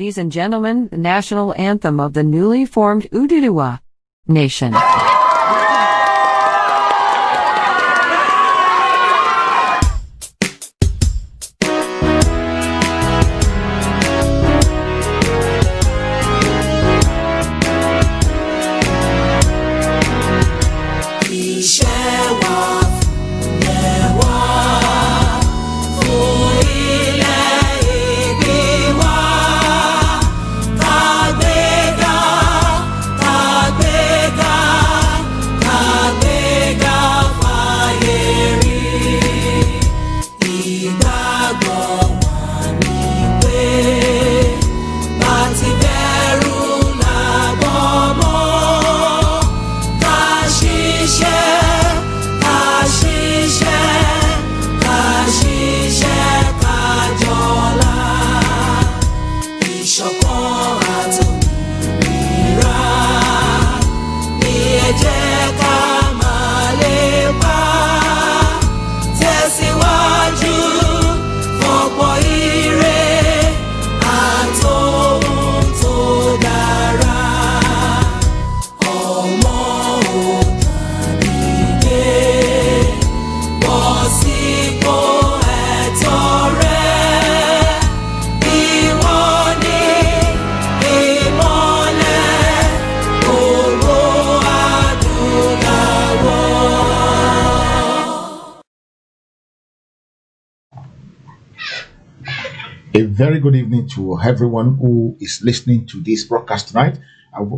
Ladies and gentlemen, the national anthem of the newly formed Ududuwa Nation. A very good evening to everyone who is listening to this broadcast tonight.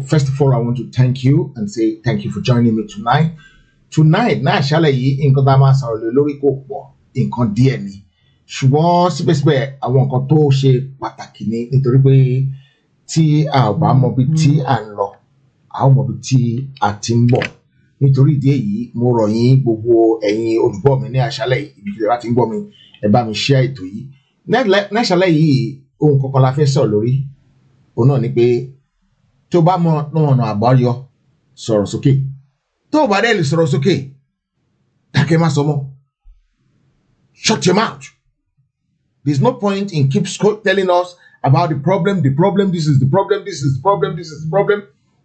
First of all, I want to thank you and say thank you for joining me tonight. Tonight, náà ṣálẹ̀ yìí nǹkan tá a máa sọ̀rọ̀ lórí kò pọ̀, nǹkan díẹ̀ ni. Ṣùgbọ́n síbẹ̀síbẹ̀ àwọn nǹkan tó ṣe pàtàkì ni nítorí pé tí a ò bá mọ bí tí à ń lọ, a ò mọ bí tí a ti ń bọ̀. Nítorí ìdí èyí, mo rọ̀ yín gbogbo ẹ̀yin olùgbọ́ mi ní àṣálẹ̀ yìí, ibi tí ẹ bá ti ń gbọ́ mi, ẹ bá mi share ètò yìí. Náṣálẹ̀ yìí ohun kankan la fẹ́ sọ̀rọ̀ lórí òun náà ni pé tó bá mọ ọ̀nà àbáyọ sọ̀rọ̀ sókè, tó bá dẹ̀ lè sọ̀rọ̀ sókè dákẹ́ má sọ mọ́, shut your mouth. There's no point in keep telling us about the problem, this is the problem, this is the problem, this is the problem.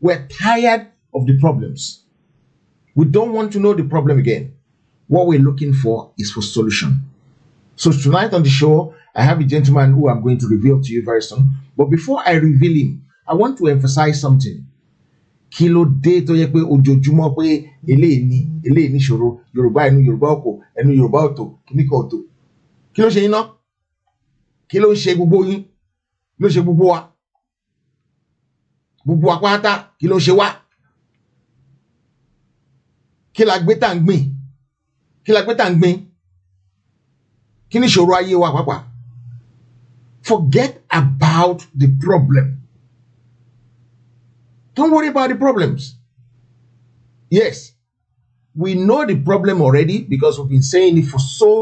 We're tired of the problems. We don't want to know the problem again. What we're looking for is for solution. So tonight on the show, I have a gentleman who I'm going to reveal to you very soon. But before I reveal him, I want to emphasize something. Kí ló dé tó yẹ pé ojoojúmọ́ pé eléyìí ní ṣòro, Yorùbá ẹnu Yorùbá ọkọ̀, ẹnu Yorùbá ọ̀tọ̀, kíníkan ọ̀tọ̀. Kí ló ṣe yín náà? Kí ló ń ṣe gbogbo yín? Kí ló ṣe gbogbo wa? Gbogbo wa pátá, kí ló ṣe wá? Kí la gbé tá ń gbìn? Kí la gbé tá ń gbìn? Kí ni ṣòro ayé wa pàápàá? Forget about the problem. Don't worry about the problems. Yes, we know the problem already because we've been saying it for so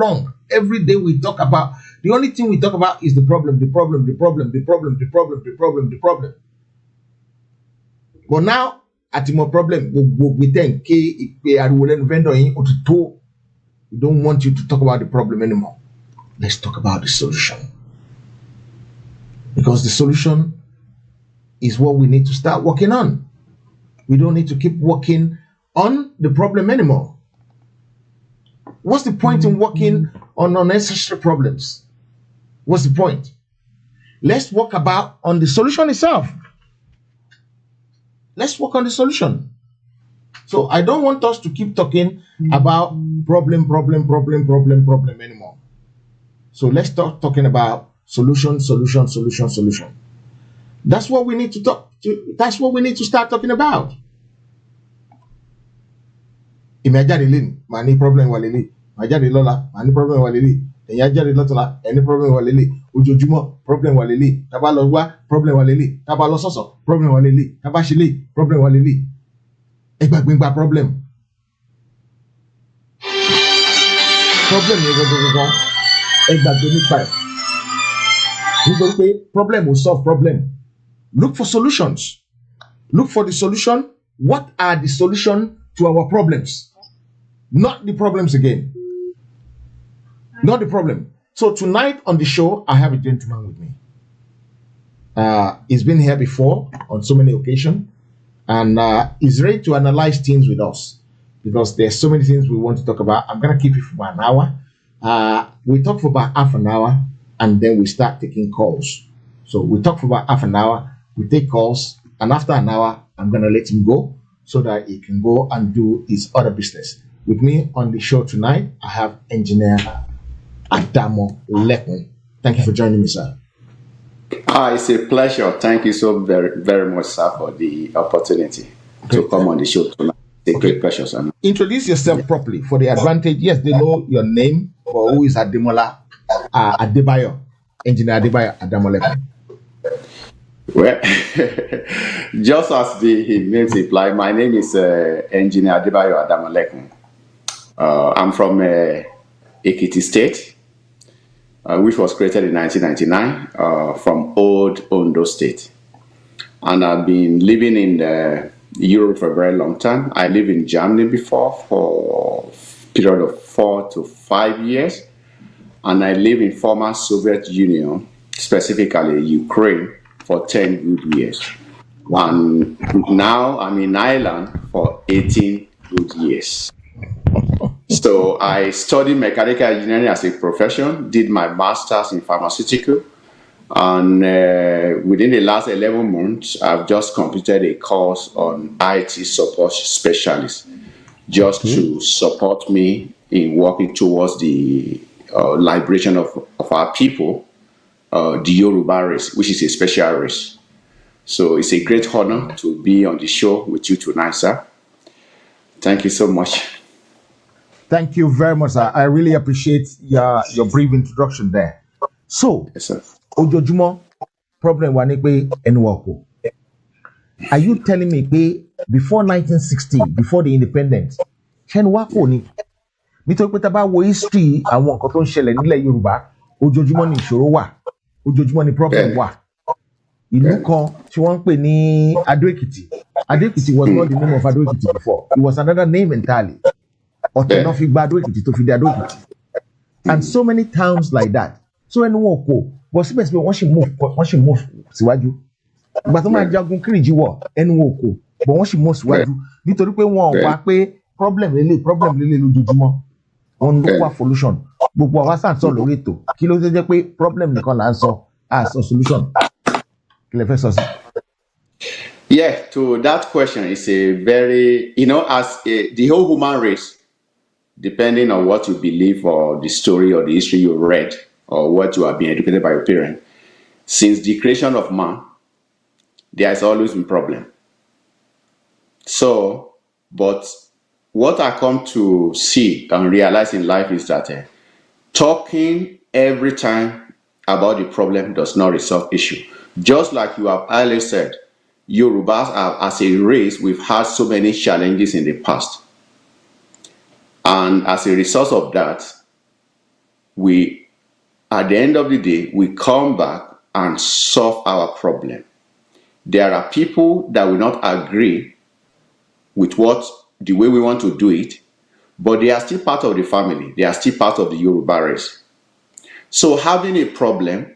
long. Every day we talk about, the only thing we talk about is the problem. But now, at more problem, we think, we don't want you to talk about the problem anymore. Let's talk about the solution. Because the solution is what we need to start working on. We don't need to keep working on the problem anymore. What's the point in working on unnecessary problems? What's the point? Let's work on the solution itself. Let's work on the solution. So I don't want us to keep talking about problem anymore. So let's start talking about solution. That's what we need to that's what we need to start talking about. Imagine many problem walele, majade lola, many problem walele, enyajade lotola, any problem walele, ojoojúmọ́ problem walele, taba lọ wá problem walele, taba lọ sọ̀sọ̀ problem walele, taba ṣílé problem walele. Ẹgbàgbégbà problem. Problem yẹn gbogbo ẹgbàgbé nípa ẹ̀. Nítorí pé problem will solve problem. Look for solutions. Look for the solution. What are the solutions to our problems? Not the problems again. Not the problem. So tonight on the show, I have a gentleman with me. He's been here before on so many occasions, and he's ready to analyze things with us because there's so many things we want to talk about. I'm gonna keep it for an hour. We talk for about half an hour, and then we start taking calls. So we talk for about half an hour, we take calls, and after an hour, I'm gonna let him go so that he can go and do his other business. With me on the show tonight, I have engineer Adamo Lekun. Thank you for joining me, sir. It's a pleasure. Thank you so very, very much, sir, for the opportunity to come on the show tonight. It's a great pleasure, sir. Introduce yourself properly for the advantage. Yes, they know your name, but who is Ademola Adebayo, engineer Adebayo Adamo Lekun? Well, just as the names imply, my name is engineer Adebayo Adamo Lekun. I'm from Ekiti State, which was created in 1999 from old Ondo State. And I've been living in Europe for a very long time. I lived in Germany before for a period of 4 to 5 years. And I live in former Soviet Union, specifically Ukraine, for 10 good years. And now I'm in Ireland for 18 good years. So I studied mechanical engineering as a profession, did my master's in pharmaceutical, and within the last 11 months, I've just completed a course on IT support specialist, just to support me in working towards the liberation of our people, the Yoruba race, which is a special race. So it's a great honor to be on the show with you tonight, sir. Thank you so much. Thank you very much, sir. I really appreciate your brief introduction there. So, Yes, sir. Ojojumo, problem wa ni pe enu oko. Are you telling me pe before 1960, before the independence, enu wako ni? Nítorí pé tá bá wo history àwọn nǹkan tó ń ṣẹlẹ̀ nílẹ̀ Yorùbá, ojoojúmọ́ ni ìṣòro wà, ojoojúmọ́ ni problem wà. Ìlú kan tí wọ́n ń pè ní Ado Ekiti. Ado Ekiti was not the name of Ado Ekiti before. It was another name entirely. Ọ̀tẹ̀ náà fi gba Ado Ekiti tó fi di Ado Ekiti. And so many towns like that. So ẹnu wọn kò, but síbẹ̀síbẹ̀ wọ́n sì move síwájú. Ìgbà tó máa jagun Kírìjí wọ̀, ẹnu wọn kò, but wọ́n sì move síwájú. Nítorí pé wọn wá pé problem lélẹ̀ lójoojúmọ́. Wọ́n ń look for solution. Gbogbo àwa sàn sọ lórí ètò. Kí ló jẹ́ pé problem nìkan là ń sọ as a solution? Kí lẹ fẹ́ sọ sí? Yeah, to that question is a very, as the whole human race, depending on what you believe or the story or the history you read or what you have been educated by your parents, since the creation of man, there has always been problem. So, but what I come to see and realize in life is that talking every time about the problem does not resolve issue. Just like you have earlier said, Yorubas as a race, we've had so many challenges in the past. And as a result of that, we, at the end of the day, we come back and solve our problem. There are people that will not agree with the way we want to do it, but they are still part of the family. They are still part of the Yoruba race. So having a problem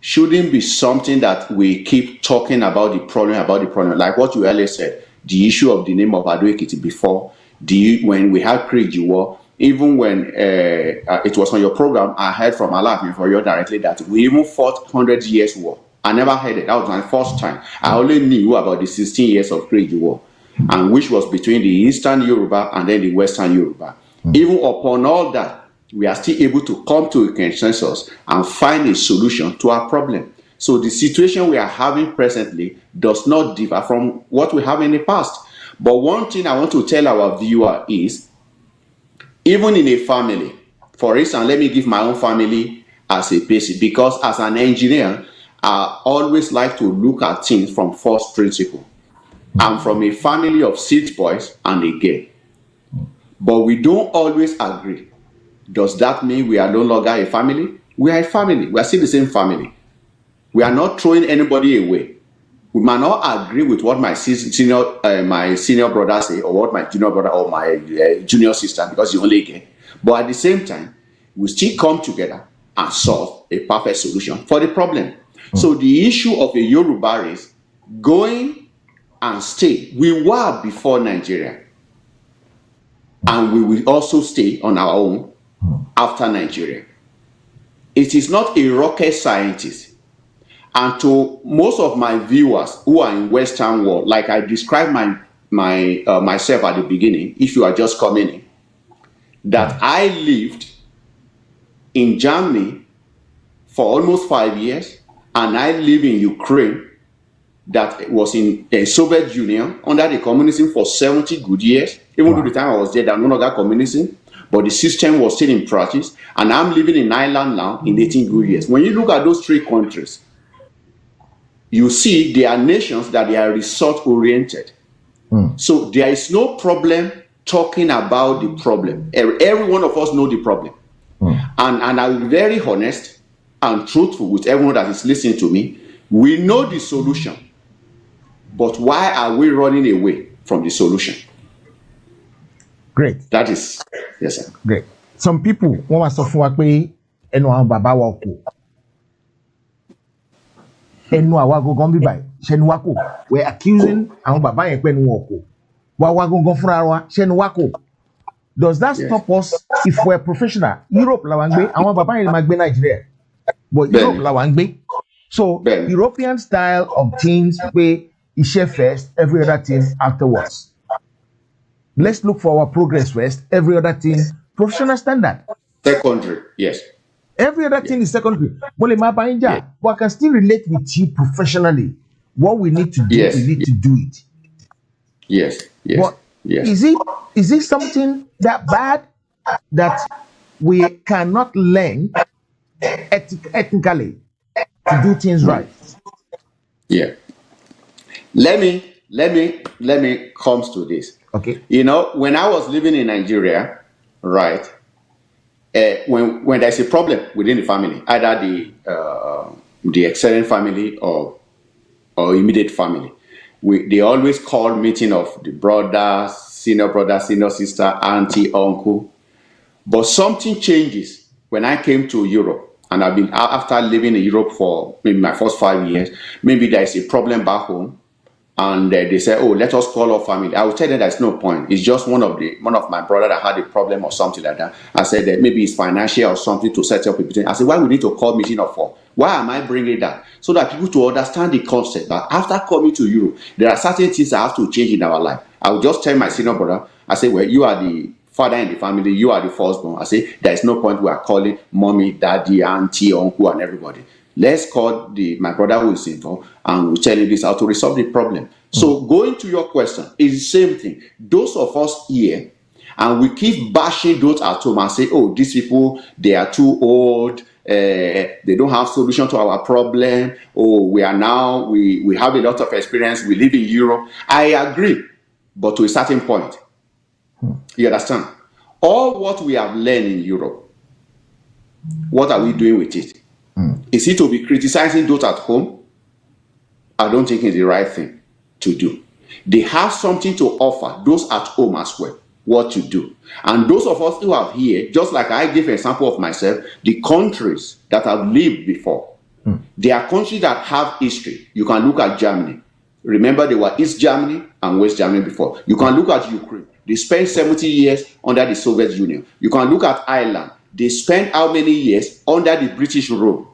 shouldn't be something that we keep talking about the problem, like what you earlier said, the issue of the name of Ado Ekiti before, when we had Kírìjí War, even when it was on your program, I heard from Alaafin for you directly that we even fought 100 years war. I never heard it. That was my first time. I only knew about the 16 years of Kírìjí War, and which was between the Eastern Yoruba and then the Western Yoruba. Even upon all that, we are still able to come to a consensus and find a solution to our problem. So the situation we are having presently does not differ from what we have in the past. But one thing I want to tell our viewer is, even in a family, for instance, let me give my own family as a basis, because as an engineer, I always like to look at things from first principle. I'm from a family of 6 boys and a girl, but we don't always agree. Does that mean we are no longer a family? We are a family. We are still the same family. We are not throwing anybody away. We might not agree with what my senior brother say, or what my junior brother or my junior sister, because you only get. But at the same time, we still come together and solve a perfect solution for the problem. So the issue of a Yoruba race going and stay, we were before Nigeria. And we will also stay on our own after Nigeria. It is not a rocket scientist. And to most of my viewers who are in Western world, like I described myself at the beginning, if you are just coming in, that I lived in Germany for almost 5 years, and I live in Ukraine, that was in the Soviet Union under the communism for 70 good years. Even though the time I was there, there was no longer communism, but the system was still in practice. And I'm living in Ireland now in 18 good years. When you look at those three countries, you see they are nations that they are result-oriented. So there is no problem talking about the problem. Every one of us know the problem. And I'll be very honest and truthful with everyone that is listening to me. We know the solution. But why are we running away from the solution? Great. That is, yes, sir. Great. Some people, wọ́n wá sọ fún wa pé ẹnu àwọn bàbá wa kò. Ẹnu àwa gangan bí báyìí, ṣẹnu wa kò. We're accusing àwọn bàbá yẹn pé ẹnu wọn kò. Wa gangan fúnra wa, ṣẹnu wa kò. Does that stop us if we're professional? Europe la wa ń gbé, àwọn bàbá yẹn máa gbé Nigeria. But Europe la wa ń gbé. So, European style of things pé iṣẹ́ first, every other thing afterwards. Let's look for our progress first, every other thing, professional standard. Secondary, yes. Every other thing is secondary. But I can still relate with you professionally. What we need to do, we need to do it. Yes, yes. But is it something that bad that we cannot learn ethnically to do things right? Yeah. Let me come to this. Okay. You know, when I was living in Nigeria, right, when there's a problem within the family, either the extended family or immediate family, they always call meeting of the brother, senior sister, auntie, uncle. But something changes when I came to Europe, and I've been after living in Europe for maybe my first 5 years. Maybe there's a problem back home. And they say, oh, let us call our family. I will tell them there's no point. It's just one of my brother that had a problem or something like that. I said that maybe it's financial or something to set up a meeting. I said, why we need to call meeting of for? Why am I bringing that? So that people to understand the concept. But after coming to Europe, there are certain things that have to change in our life. I will just tell my senior brother, I say, well, you are the father in the family, you are the firstborn. I say, there is no point we are calling mommy, daddy, auntie, uncle, and everybody. Let's call my brother who is involved and we'll tell him this how to resolve the problem. So going to your question, it's the same thing. Those of us here, and we keep bashing those at home and say, oh, these people, they are too old, they don't have solution to our problem. Oh, we have a lot of experience, we live in Europe. I agree, but to a certain point. You understand? All what we have learned in Europe, what are we doing with it? Is it to be criticizing those at home? I don't think it's the right thing to do. They have something to offer those at home as well, what to do. And those of us who are here, just like I gave an example of myself, the countries that have lived before, they are countries that have history. You can look at Germany. Remember, they were East Germany and West Germany before. You can look at Ukraine. They spent 70 years under the Soviet Union. You can look at Ireland. They spent how many years under the British rule?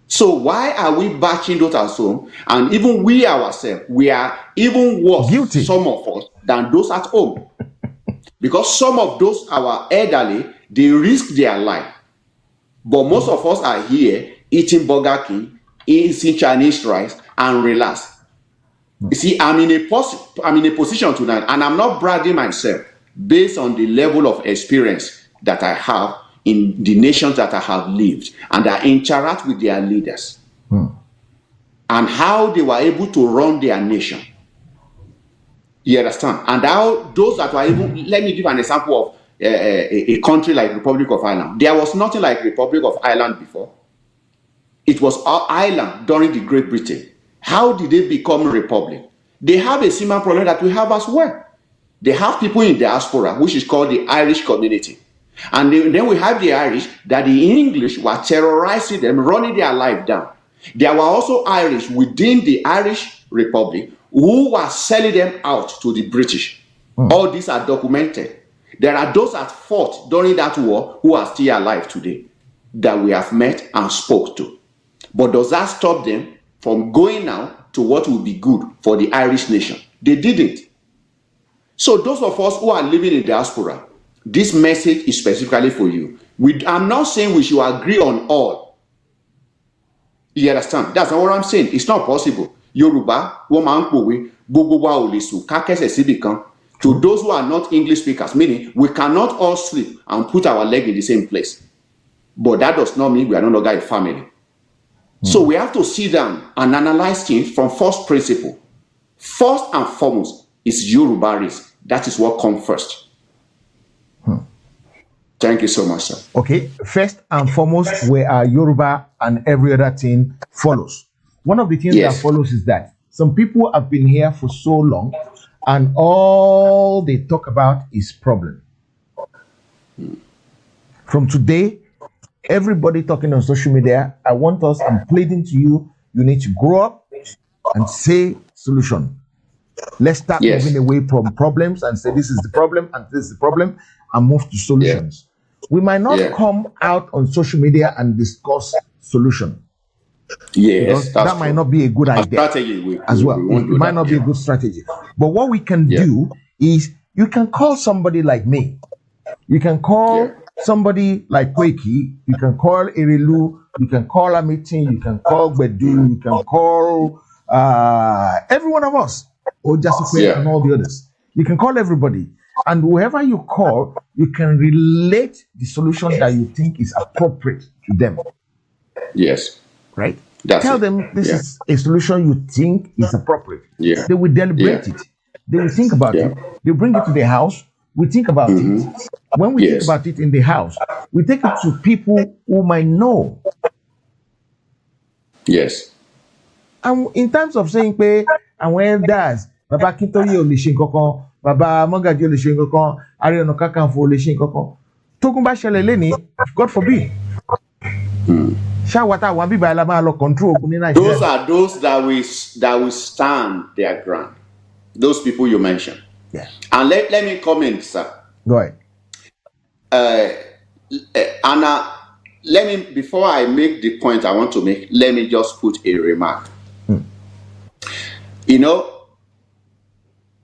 So why are we bashing those at home? And even we ourselves, we are even worse, guilty, some of us, than those at home. Because some of those, our elderly, they risk their life. But most of us are here eating Burger King, eating Chinese rice, and relax. You see, I'm in a position tonight, and I'm not bragging myself based on the level of experience that I have in the nations that I have lived, and I interact with their leaders and how they were able to run their nation. You understand? And how those that were even, let me give an example of a country like Republic of Ireland. There was nothing like Republic of Ireland before. It was Ireland during the Great Britain. How did they become a republic? They have a similar problem that we have as well. They have people in diaspora, which is called the Irish community. And then we have the Irish that the English were terrorizing them, running their life down. There were also Irish within the Irish Republic who were selling them out to the British. All these are documented. There are those that fought during that war who are still alive today that we have met and spoke to. But does that stop them from going now to what will be good for the Irish nation? They didn't. So those of us who are living in diaspora, this message is specifically for you. I'm not saying we should agree on all. You understand? That's not what I'm saying. It's not possible. Yoruba, woman, to those who are not English speakers, meaning we cannot all sleep and put our leg in the same place. But that does not mean we are no longer a family. So we have to sit down and analyze things from first principle. First and foremost is Yoruba race. That is what comes first. Thank you so much, sir. Okay, first and foremost, we are Yoruba and every other thing follows. One of the things that follows is that some people have been here for so long and all they talk about is problem. From today, everybody talking on social media, I want us, I'm pleading to you, you need to grow up and say solution. Let's start moving away from problems and say this is the problem and this is the problem and move to solutions. We might not come out on social media and discuss solution. Yes, that might not be a good idea as well. It might not be a good strategy. But what we can do is you can call somebody like me. You can call somebody like Kweki. You can call Irilu. You can call Amitin. You can call Bedu. You can call every one of us. Or just and all the others. You can call everybody. And whoever you call, you can relate the solution that you think is appropriate to them. Yes. Right? Tell them this is a solution you think is appropriate. They will deliberate it. They will think about it. They bring it to the house. We think about it. When we think about it in the house, we take it to people who might know. Yes. And in terms of saying, and when that's Baba Kintoye Olishinkoko, Baba Mogaji Olishinkoko, Ààrẹ Ọ̀nà Kakanfò Olishinkoko, Tógun bá ṣẹlẹ̀ lẹ́ni, God forbid. Those are those that will stand their ground. Those people you mentioned. Yeah. And let me comment, sir. Go ahead. Anna, before I make the point I want to make, let me just put a remark. You know,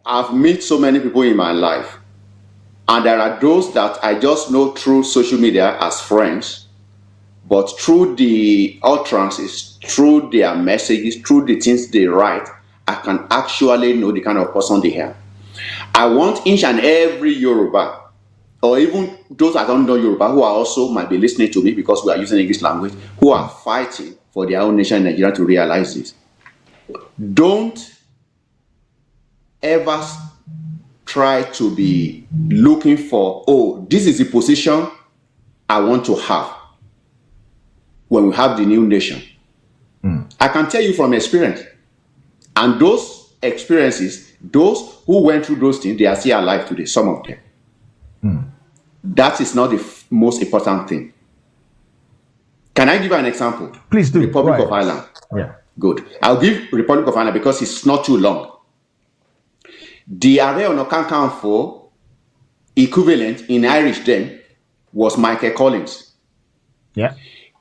I've met so many people in my life, and there are those that I just know through social media as friends, but through the utterances, through their messages, through the things they write, I can actually know the kind of person they are. I want each and every Yoruba, or even those that don't know Yoruba, who are also might be listening to me because we are using English language, who are fighting for their own nation in Nigeria to realize this. Don't ever try to be looking for, this is the position I want to have when we have the new nation. I can tell you from experience. And those experiences, those who went through those things, they are still alive today, some of them. That is not the most important thing. Can I give you an example? Please do. Republic of Ireland. Yeah. Good. I'll give Republic of Ireland because it's not too long. The Ààrẹ Ọ̀nà Kakanfò equivalent in Irish then was Michael Collins. Yeah.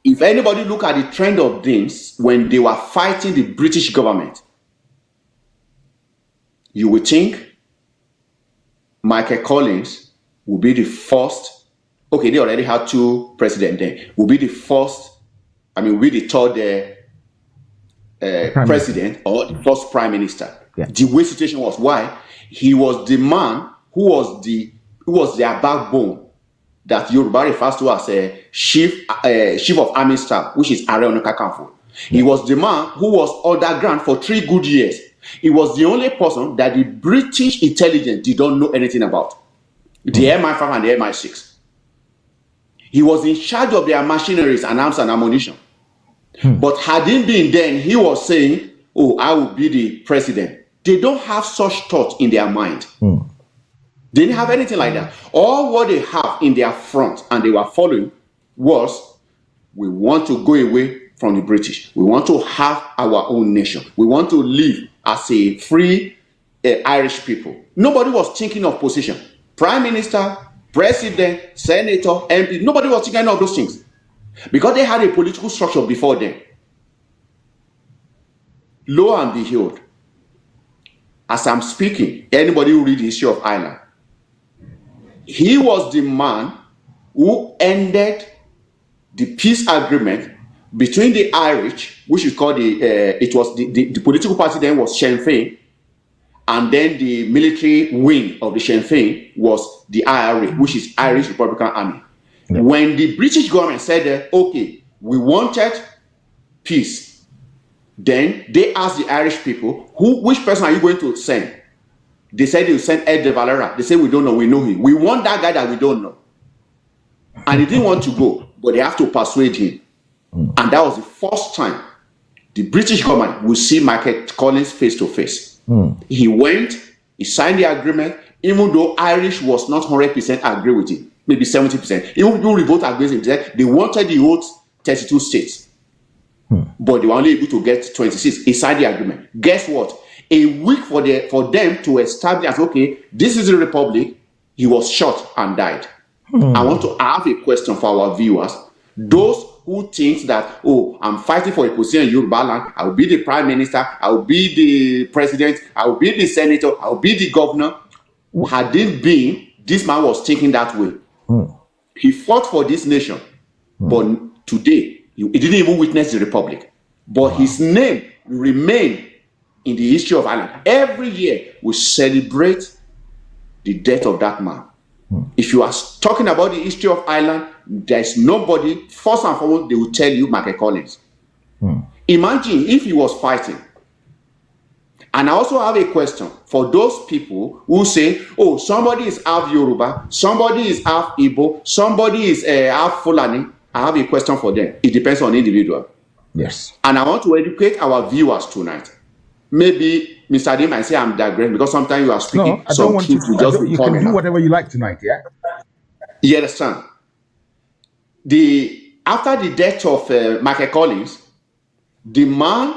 If anybody look at the trend of things when they were fighting the British government, you would think Michael Collins will be the first. Okay, they already had two presidents then. Will be the first. Will be the third president or the first prime minister. Yeah. The way situation was, why? He was the man who was their backbone that Yoruba refers to as a chief of army staff, which is Ààrẹ Ọ̀nà Kakanfò. He was the man who was underground for 3 good years. He was the only person that the British intelligence did not know anything about. The MI5 and the MI6. He was in charge of their machineries and arms and ammunition. But had he been then, he was saying, I will be the president. They don't have such thought in their mind. They didn't have anything like that. All what they have in their front and they were following was, we want to go away from the British. We want to have our own nation. We want to live as a free Irish people. Nobody was thinking of position. Prime Minister, President, Senator, MP, nobody was thinking of those things. Because they had a political structure before them. Lo and behold, as I'm speaking, anybody who read the history of Ireland, he was the man who ended the peace agreement between the Irish, which is called the political party then was Sinn Féin, and then the military wing of the Sinn Féin was the IRA, which is Irish Republican Army. Yeah. When the British government said, okay, we wanted peace, then they asked the Irish people, which person are you going to send? They said they will send Ed de Valera. They said, we don't know, we know him. We want that guy that we don't know. And he didn't want to go, but they have to persuade him. And that was the first time the British government will see Michael Collins face to face. He went, he signed the agreement, even though Irish was not 100% agree with it, maybe 70%. Even though revolt against him, they wanted the whole 32 states. But they were only able to get 26. He signed the agreement. Guess what? A week for them to establish, okay, this is a republic, he was shot and died. I want to have a question for our viewers. Those who think that, oh, I'm fighting for a position in Yoruba land, I will be the prime minister, I will be the president, I will be the senator, I will be the governor. Had it been, this man was thinking that way. He fought for this nation, but today, he didn't even witness the republic. But his name remained in the history of Ireland. Every year, we celebrate the death of that man. If you are talking about the history of Ireland, there's nobody, first and foremost, they will tell you Michael Collins. Imagine if he was fighting. And I also have a question for those people who say, oh, somebody is half Yoruba, somebody is half Igbo, somebody is half Fulani. I have a question for them. It depends on the individual. Yes. And I want to educate our viewers tonight. Maybe Mr. Dim might say I'm digressing because sometimes you are speaking. No, I don't want to. You can do whatever you like tonight, yeah? You understand? After the death of Michael Collins, the man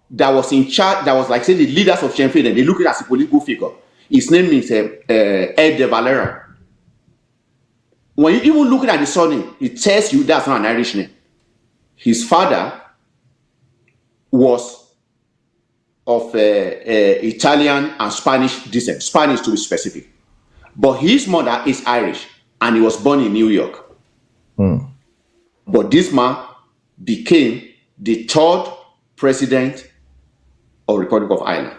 that was in charge, that was like, say, the leaders of Sinn Féin, they look at it as a political figure. His name is Ed de Valera. When you even look at the surname, it tells you that's not an Irish name. His father was of Italian and Spanish descent, Spanish to be specific. But his mother is Irish, and he was born in New York. But this man became the third president of Republic of Ireland.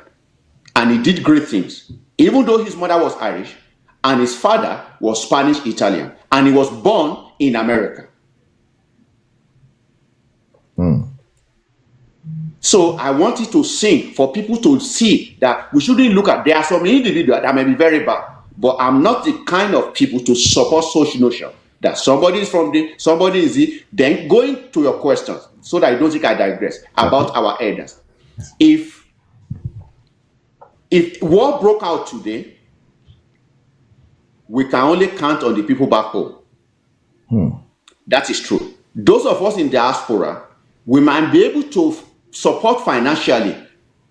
And he did great things. Even though his mother was Irish, and his father was Spanish-Italian, and he was born in America. So I wanted to sing for people to see that we shouldn't look at, there are some individuals that may be very bad, but I'm not the kind of people to support social notion that somebody is from the, somebody is the, then going to your questions so that you don't think I digress about our elders. If war broke out today, we can only count on the people back home. That is true. Those of us in diaspora, we might be able to support financially,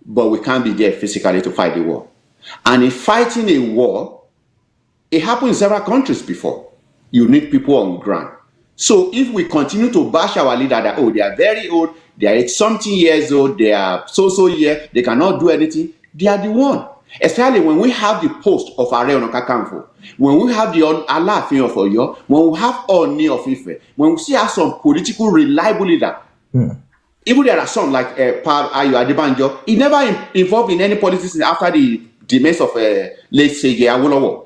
but we can't be there physically to fight the war. And in fighting a war, it happened in several countries before. You need people on ground. So if we continue to bash our leader that, oh, they are very old, they are something years old, they are so years, they cannot do anything, they are the one. Especially when we have the post of Ààrẹ Ọ̀nà Kakanfò, when we have the Aláàfin of Ọ̀yọ́, when we have Ọọ̀ni of Ifẹ̀, when we see have some political reliable leader. Even there are some like Pa Ayo Adebanjo, he never involved in any politics after the demise of late Sege Awolowo.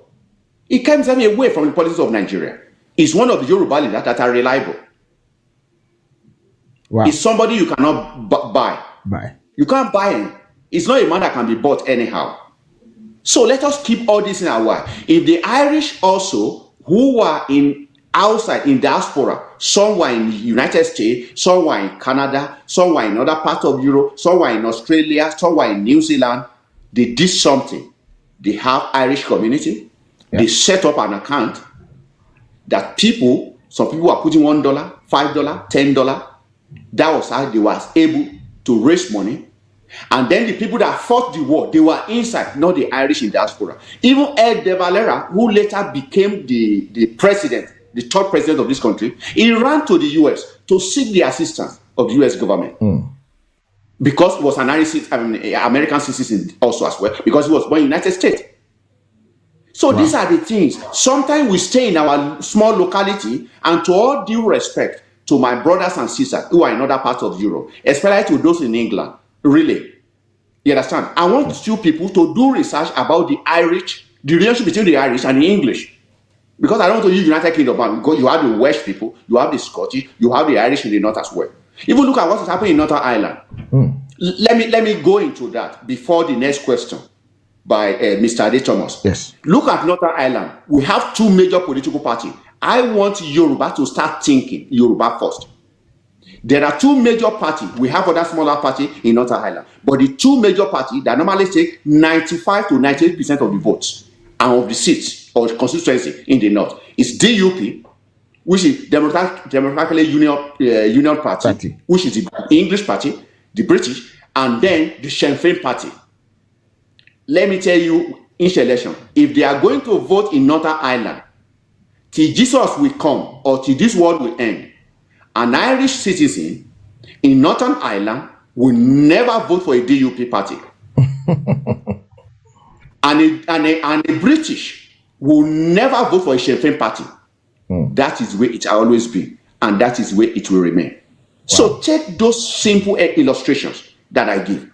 He came away from the politics of Nigeria. He's one of the Yoruba leaders that are reliable. Wow. He's somebody you cannot buy. You can't buy him. It's not a man that can be bought anyhow. So let us keep all this in our mind. If the Irish also, who were outside in diaspora, some were in the United States, some were in Canada, some were in other parts of Europe, some were in Australia, some were in New Zealand, they did something. They have Irish community. They set up an account that some people are putting $1, $5, $10. That was how they was able to raise money. And then the people that fought the war, they were inside, not the Irish in diaspora. Even Ed De Valera, who later became the president, the third president of this country, he ran to the US to seek the assistance of the US government. Because he was an American citizen also as well, because he was born in the United States. So these are the things. Sometimes we stay in our small locality, and to all due respect to my brothers and sisters who are in other parts of Europe, especially to those in England, really, you understand? I want you people to do research about the relationship between the Irish and the English. Because I don't want to use United Kingdom, because you have the Welsh people, you have the Scottish, you have the Irish in the north as well. Even look at what is happening in Northern Ireland. Let me go into that before the next question by Mr. Ade Thomas. Yes. Look at Northern Ireland. We have two major political parties. I want Yoruba to start thinking Yoruba first. There are two major parties. We have other smaller parties in Northern Ireland. But the two major parties that normally take 95 to 98% of the votes and of the seats or constituency in the north is DUP, which is Democratically Union Party, which is the English party, the British, and then the Sinn Féin party. Let me tell you, in election, if they are going to vote in Northern Ireland, till Jesus will come or till this world will end, an Irish citizen in Northern Ireland will never vote for a DUP party. and a British will never vote for a Sinn Féin party. That is where it always been, and that is where it will remain. Wow. So take those simple illustrations that I give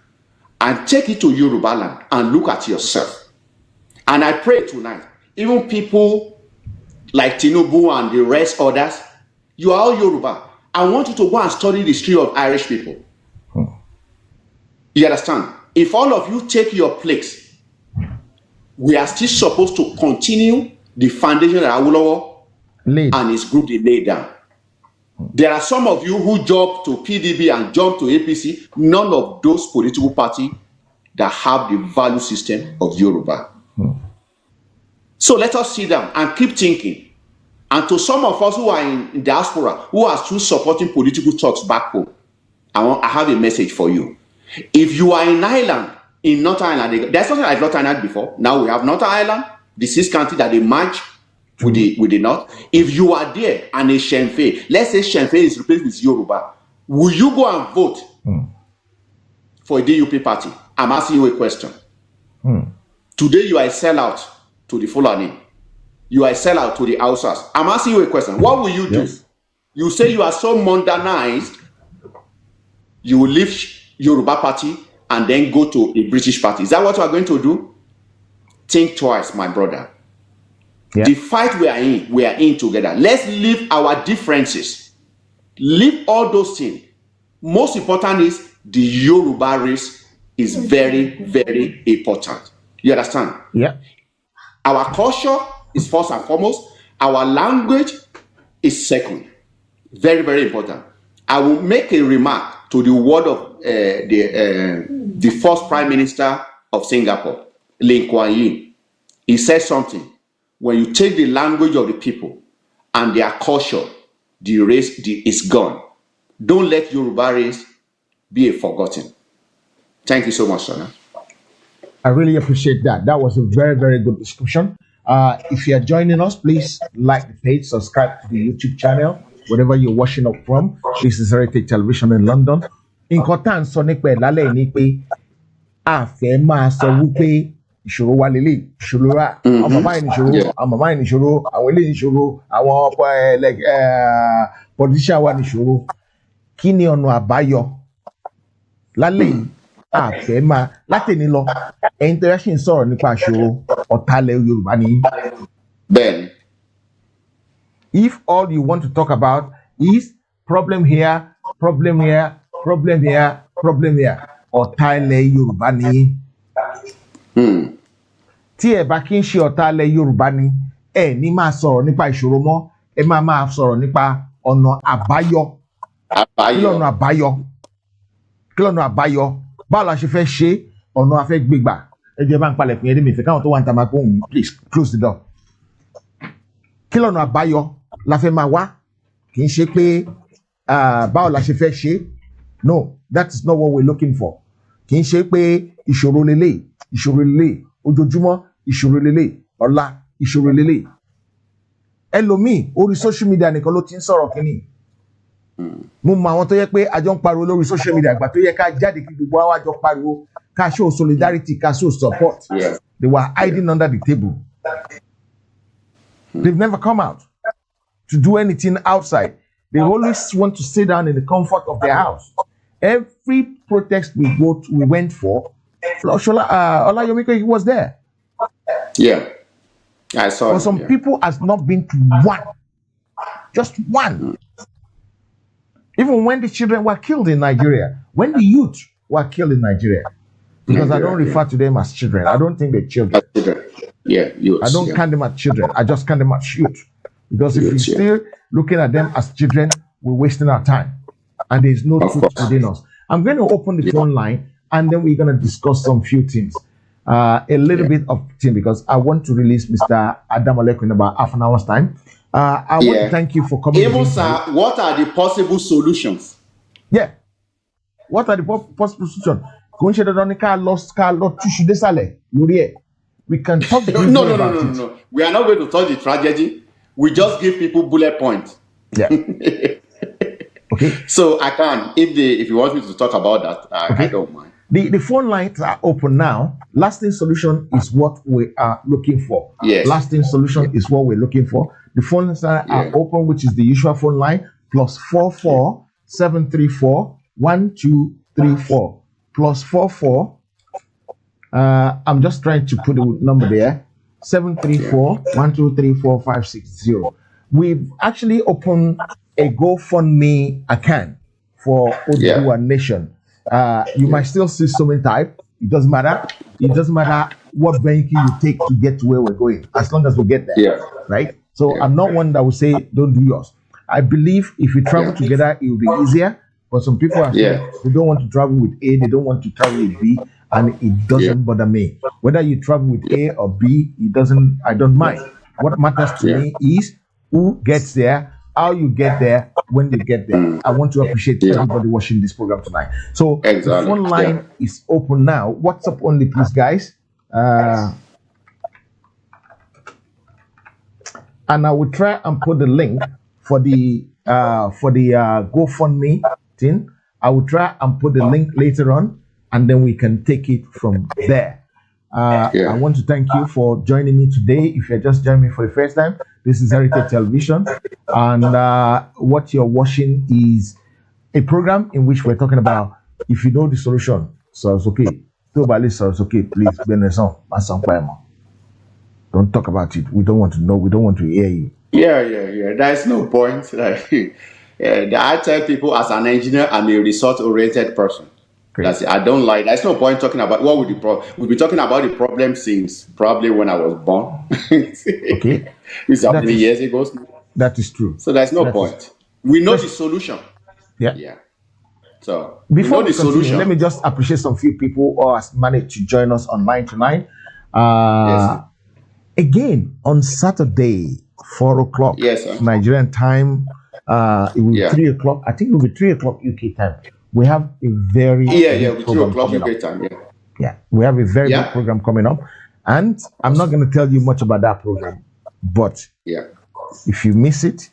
and take it to Yoruba land and look at yourself. And I pray tonight, even people like Tinubu and the rest others, you are all Yoruba. I want you to go and study the history of Irish people. You understand? If all of you take your place, we are still supposed to continue the foundation that Awolowo and his group they laid down. There are some of you who jump to PDB and jump to APC, none of those political parties that have the value system of Yoruba. So let us sit down and keep thinking. And to some of us who are in diaspora, who are still supporting political talks back home, I have a message for you. If you are in Ireland, in Northern Ireland, there's something like Northern Ireland before. Now we have Northern Ireland, the 6 counties that they merge with the north. If you are there and a Sinn Féin, let's say Sinn Féin is replaced with Yoruba, will you go and vote for a DUP party? I'm asking you a question. Today you are a sellout to the Fulani. You are a sellout to the Hausas. I'm asking you a question. What will you do? Yes. You say you are so modernized, you will leave Yoruba party and then go to a British party. Is that what you are going to do? Think twice, my brother. Yeah. The fight we are in together. Let's leave our differences. Leave all those things. Most important is the Yoruba race is very, very important. You understand? Yeah. Our culture is first and foremost. Our language is second. Very, very important. I will make a remark to the word of the first Prime Minister of Singapore, Lee Kuan Yew. He said something. When you take the language of the people and their culture, the race is gone. Don't let Yoruba race be forgotten. Thank you so much, Sana. I really appreciate that. That was a very, very good description. If you are joining us, please like the page, subscribe to the YouTube channel, wherever you're watching up from. This is Heritage Television in London. Nǹkan tá à ń sọ nípa ẹ̀ lálẹ́ ni pé a fẹ́ máa sọ wípé ìṣòro wa lélẹ̀, ìṣòro wa àwọn màmá yìí nìṣòro, àwọn màmá yìí nìṣòro, àwọn eléyìí nìṣòro, àwọn politician wa nìṣòro. Kí ni ọ̀nà àbáyọ? Lálẹ́ yìí a fẹ́ máa látẹ̀ni lọ ẹ̀yin tó yẹ ṣì ń sọ̀rọ̀ nípa ìṣòro ọ̀tálẹ̀ Yorùbá ni. Bẹ́ẹ̀ni. If all you want to talk about is problem here, problem here, problem here, problem here, ọ̀tálẹ̀ Yorùbá ni. Tí ẹ bá kí ń ṣe ọ̀tálẹ̀ Yorùbá ni, ẹ ní máa sọ̀rọ̀ nípa ìṣòro mọ́, ẹ máa sọ̀rọ̀ nípa ọ̀nà àbáyọ. Kí lọ̀nà àbáyọ? Kí lọ̀nà àbáyọ? Báwo la ṣe fẹ́ ṣe ọ̀nà afẹ́ gbégbà? Ẹ jẹ́ bá ń palẹ̀ fún yẹn mi ìfẹ́ káwọn tó wà ń ta máa gbóhùn, please close the door. Kí lọ̀nà àbáyọ la fẹ́ máa wá? Kì í ṣe pé báwo la ṣe fẹ́ ṣe. No, that is not what we're looking for. Kì í ṣe pé ìṣòro lélẹ̀, ojoojúmọ́ ìṣòro lélẹ̀, ọ̀la ìṣòro lélẹ̀. Ẹlòmíì orí social media nìkan ló ti ń sọ̀rọ̀ kínní. Mo mọ àwọn tó yẹ pé a jọ ń pariwo lórí social media ìgbà tó yẹ ká jáde kí gbogbo wa jọ pariwo ká show solidarity, ká show support. They were hiding under the table. They've never come out to do anything outside. They always want to sit down in the comfort of their house. Every protest we went for, Olayomiko, he was there. Yeah, I saw. For some people, has not been to one, just one. Even when the children were killed in Nigeria, when the youth were killed in Nigeria, because I don't refer to them as children. I don't think they're children. Yeah, youth. I don't count them as children. I just count them as youth. Because if you're still looking at them as children, we're wasting our time. And there's no truth within us. I'm going to open the phone line and then we're going to discuss some few things. A little bit of thing because I want to release Mr. Adam Oleko in about half an hour's time. I want to thank you for coming. Even sir, what are the possible solutions? Yeah. What are the possible solutions? We can talk. No. We are not going to touch the tragedy. We just give people bullet points. Yeah. Okay. So I can, if you want me to talk about that, I don't mind. The phone lines are open now. Lasting solution is what we are looking for. Yes. Lasting solution is what we're looking for. The phone lines are open, which is the usual phone line, +44 734 1234 +44. I'm just trying to put the number there. 734 1234 560. We've actually opened a GoFundMe account for Oduduwa Nation. You might still see so many type. It doesn't matter. It doesn't matter what banking you take to get to where we're going, as long as we get there. Right? So I'm not one that will say don't do yours. I believe if we travel together, it will be easier. But some people are saying they don't want to travel with A, they don't want to travel with B, and it doesn't bother me. Whether you travel with A or B, I don't mind. What matters to me is who gets there, how you get there, when you get there. I want to appreciate everybody watching this program tonight. So the phone line is open now. WhatsApp only, please, guys. And I will try and put the link for the GoFundMe thing. I will try and put the link later on, and then we can take it from there. I want to thank you for joining me today. If you're just joining me for the first time, this is Heritage Television, and what you're watching is a program in which we're talking about if you know the solution, so it's okay. So it's okay, please. Don't talk about it. We don't want to know. We don't want to hear you. Yeah. There's no point. I tell people as an engineer, I'm a result-oriented person. That's it. I don't like. There's no point talking about what would the problem. We'll be talking about the problem since probably when I was born. Okay, it's how many years ago? That is true. So there's no point. We know the solution. Yeah. So before we know the solution, let me just appreciate some few people who has managed to join us online tonight. Again on Saturday, 4 o'clock Nigerian time. It will be 3 o'clock. I think it will be 3 o'clock UK time. We have a very big 3 o'clock UK time. We have a very big program coming up, and I'm not going to tell you much about that program, but if you miss it,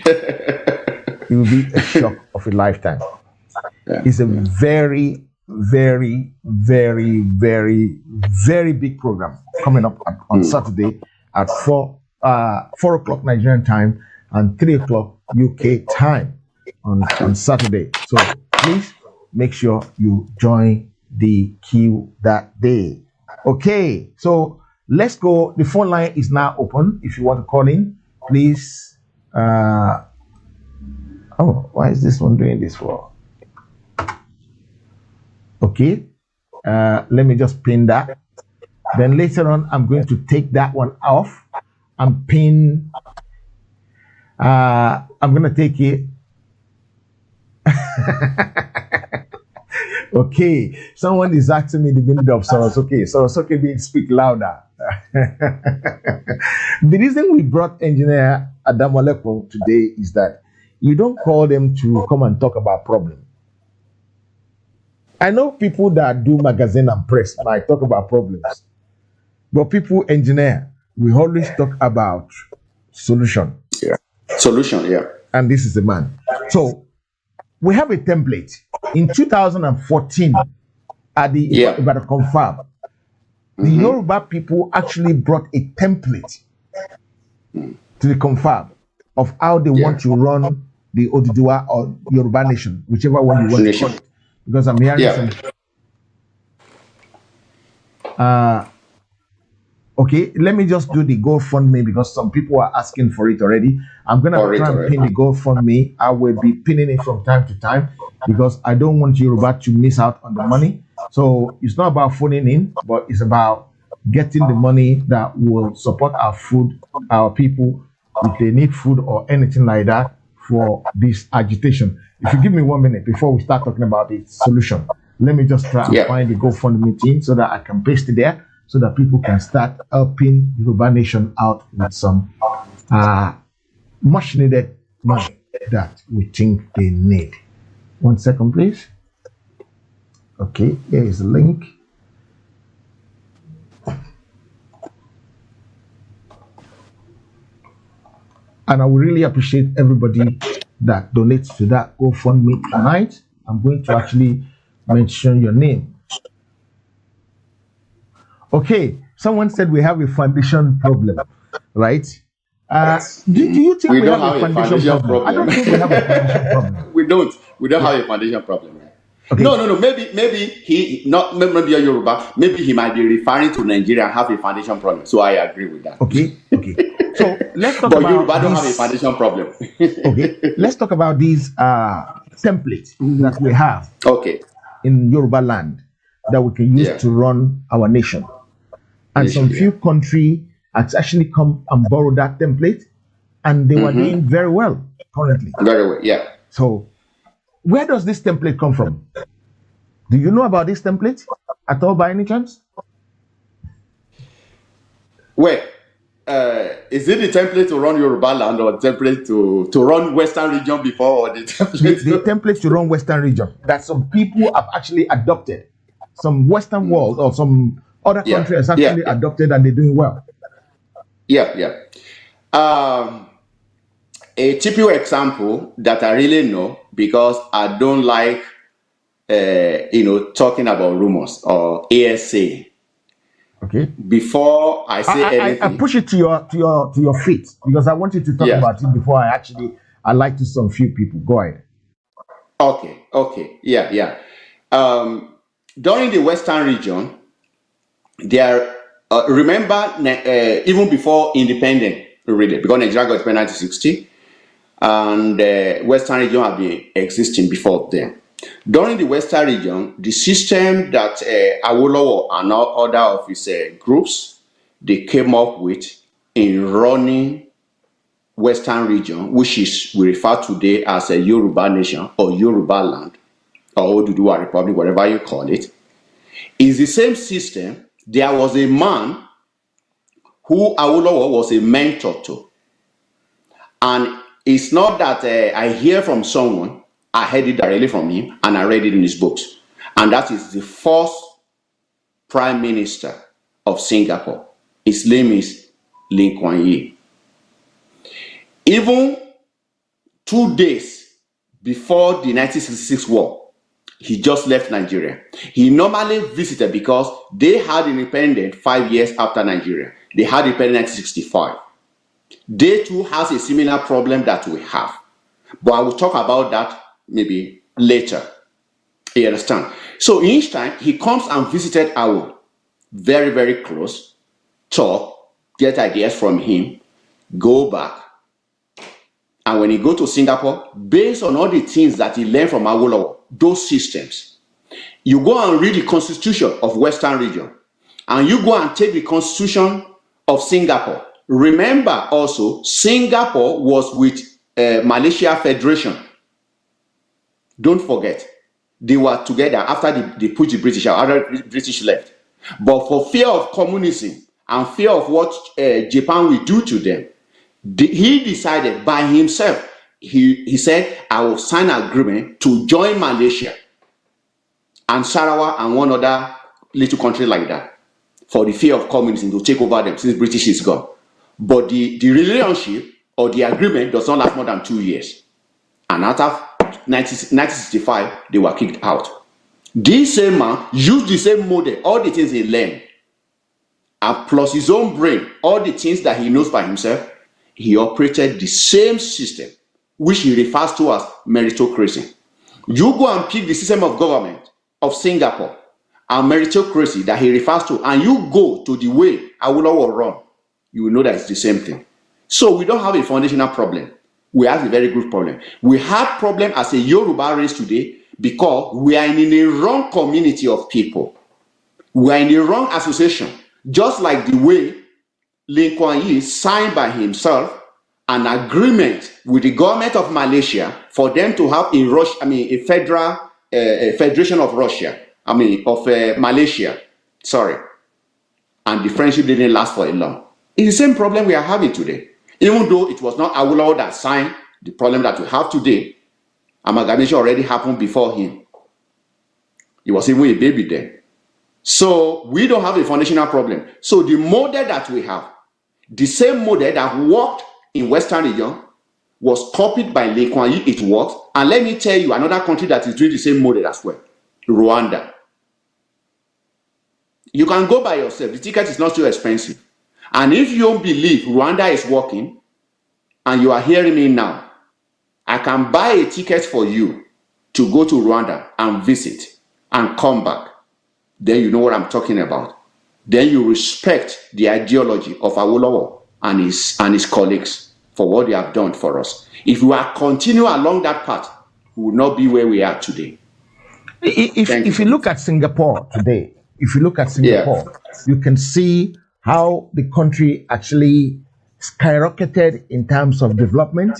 it will be a shock of a lifetime. It's a very, very, very, very, very big program coming up on Saturday at 4 o'clock Nigerian time and 3 o'clock UK time on Saturday. So please make sure you join the queue that day. Okay, so let's go. The phone line is now open. If you want to call in, please. Why is this one doing this for? Okay, let me just pin that. Then later on, I'm going to take that one off and pin. I'm going to take it. Okay, someone is asking me the meaning of Sorosoke. Sorosoke means speak louder. The reason we brought engineer Adamoleko today is that you don't call them to come and talk about problem. I know people that do magazine and press might talk about problems, but people engineer, we always talk about solution. Yeah. Solution, yeah. And this is the man. So we have a template. In 2014, at the Ibadan Confab, the Yoruba people actually brought a template to the confab of how they want to run the Oduduwa or Yoruba nation, whichever one you want to call it. Because I'm hearing some. Okay, let me just do the GoFundMe because some people are asking for it already. I'm gonna try and pin the GoFundMe. I will be pinning it from time to time because I don't want Yoruba to miss out on the money. So it's not about phoning in, but it's about getting the money that will support our food, our people, if they need food or anything like that for this agitation. If you give me 1 minute before we start talking about the solution, let me just try and find the GoFundMe thing so that I can paste it there so that people can start helping Yoruba Nation out with some much needed money that we think they need. 1 second, please. Okay, here is the link. And I would really appreciate everybody that donates to that GoFundMe tonight. I'm going to actually mention your name. Okay, someone said we have a foundation problem, right? Do you think we have a foundation problem? I don't think we have a foundation problem. We don't have a foundation problem. Okay. No. Maybe he not maybe you're Yoruba. Maybe he might be referring to Nigeria and have a foundation problem. So I agree with that. Okay. So let's talk about Yoruba don't have a foundation problem. Okay. Let's talk about these templates that we have. Okay. In Yoruba land that we can use to run our nation. And some few countries has actually come and borrowed that template, and they were doing very well currently. Very well, yeah. So where does this template come from? Do you know about this template at all by any chance? Well, is it the template to run Yoruba land or template to run Western region before, or the template? The template to run Western region that some people have actually adopted. Some Western world or some other country has actually adopted, and they're doing well. A typical example that I really know, because I don't like talking about rumors or ASA. Okay. Before I say anything, I push it to your feet because I want you to talk about it before I like to some few people. Go ahead. Okay. During the Western region, there remember even before independence, really, because Nigeria got independence in 1960, and Western region have been existing before then. During the Western region, the system that Awolowo and other of his groups they came up with in running Western region, which is we refer today as a Yoruba nation or Yoruba land or Oduduwa Republic, whatever you call it, is the same system. There was a man who Awolowo was a mentor to, and it's not that I hear from someone. I heard it directly from him, and I read it in his books. And that is the first Prime Minister of Singapore. His name is Lee Kuan Yew. Even 2 days before the 1966 war, he just left Nigeria. He normally visited because they had independence 5 years after Nigeria. They had independence in 1965. They too has a similar problem that we have. But I will talk about that maybe later. You understand? So each time he comes and visited Awo, very, very close, talk, get ideas from him, go back. And when he go to Singapore, based on all the things that he learned from Awolowo, those systems, you go and read the constitution of Western region, and you go and take the constitution of Singapore. Remember also, Singapore was with Malaysia Federation. Don't forget, they were together after they put the British out, after the British left. But for fear of communism and fear of what Japan will do to them, He decided by himself. He said, I will sign an agreement to join Malaysia and Sarawak and one other little country like that for the fear of communism to take over them since British is gone. But the relationship or the agreement does not last more than 2 years. And after 1965, they were kicked out. This same man used the same model, all the things he learned, and plus his own brain, all the things that he knows by himself, he operated the same system, which he refers to as meritocracy. You go and pick the system of government of Singapore and meritocracy that he refers to, and you go to the way Awolowo run, you will know that it's the same thing. So we don't have a foundational problem. We have a very good problem. We have problem as a Yoruba race today because we are in a wrong community of people. We are in the wrong association. Just like the way Lee Kuan Yew signed by himself an agreement with the government of Malaysia for them to have a federal federation of Malaysia. Sorry. And the friendship didn't last for a long. It's the same problem we are having today. Even though it was not Awolowo that signed the problem that we have today, amalgamation already happened before him. He was even a baby then. So we don't have a foundational problem. So the model that we have, the same model that worked in Western region, was copied by Lee Kuan Yew. It works. And let me tell you another country that is doing the same model as well, Rwanda. You can go by yourself. The ticket is not so expensive. And if you don't believe Rwanda is working, and you are hearing me now, I can buy a ticket for you to go to Rwanda and visit and come back. Then you know what I'm talking about. Then you respect the ideology of Awolowo and his colleagues for what they have done for us. If we are continue along that path, we will not be where we are today. If you look at Singapore today, you can see how the country actually skyrocketed in terms of development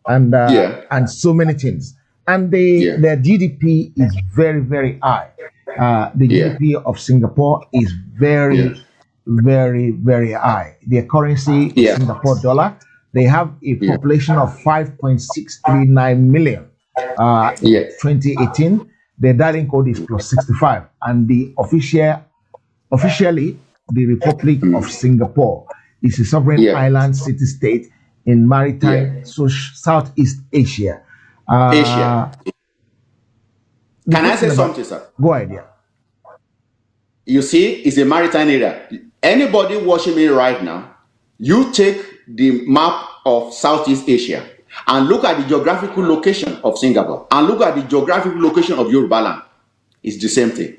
and so many things. And their GDP is very, very high. The GDP of Singapore is very, very, very high. Their currency is Singapore dollar. They have a population of 5.639 million. In 2018, their dialing code is +65, and the officially the Republic of Singapore is a sovereign island city-state in maritime Southeast Asia. Can I say something, sir? Go ahead, yeah. You see, it's a maritime area. Anybody watching me right now, you take the map of Southeast Asia and look at the geographical location of Singapore and look at the geographical location of Yoruba land. It's the same thing.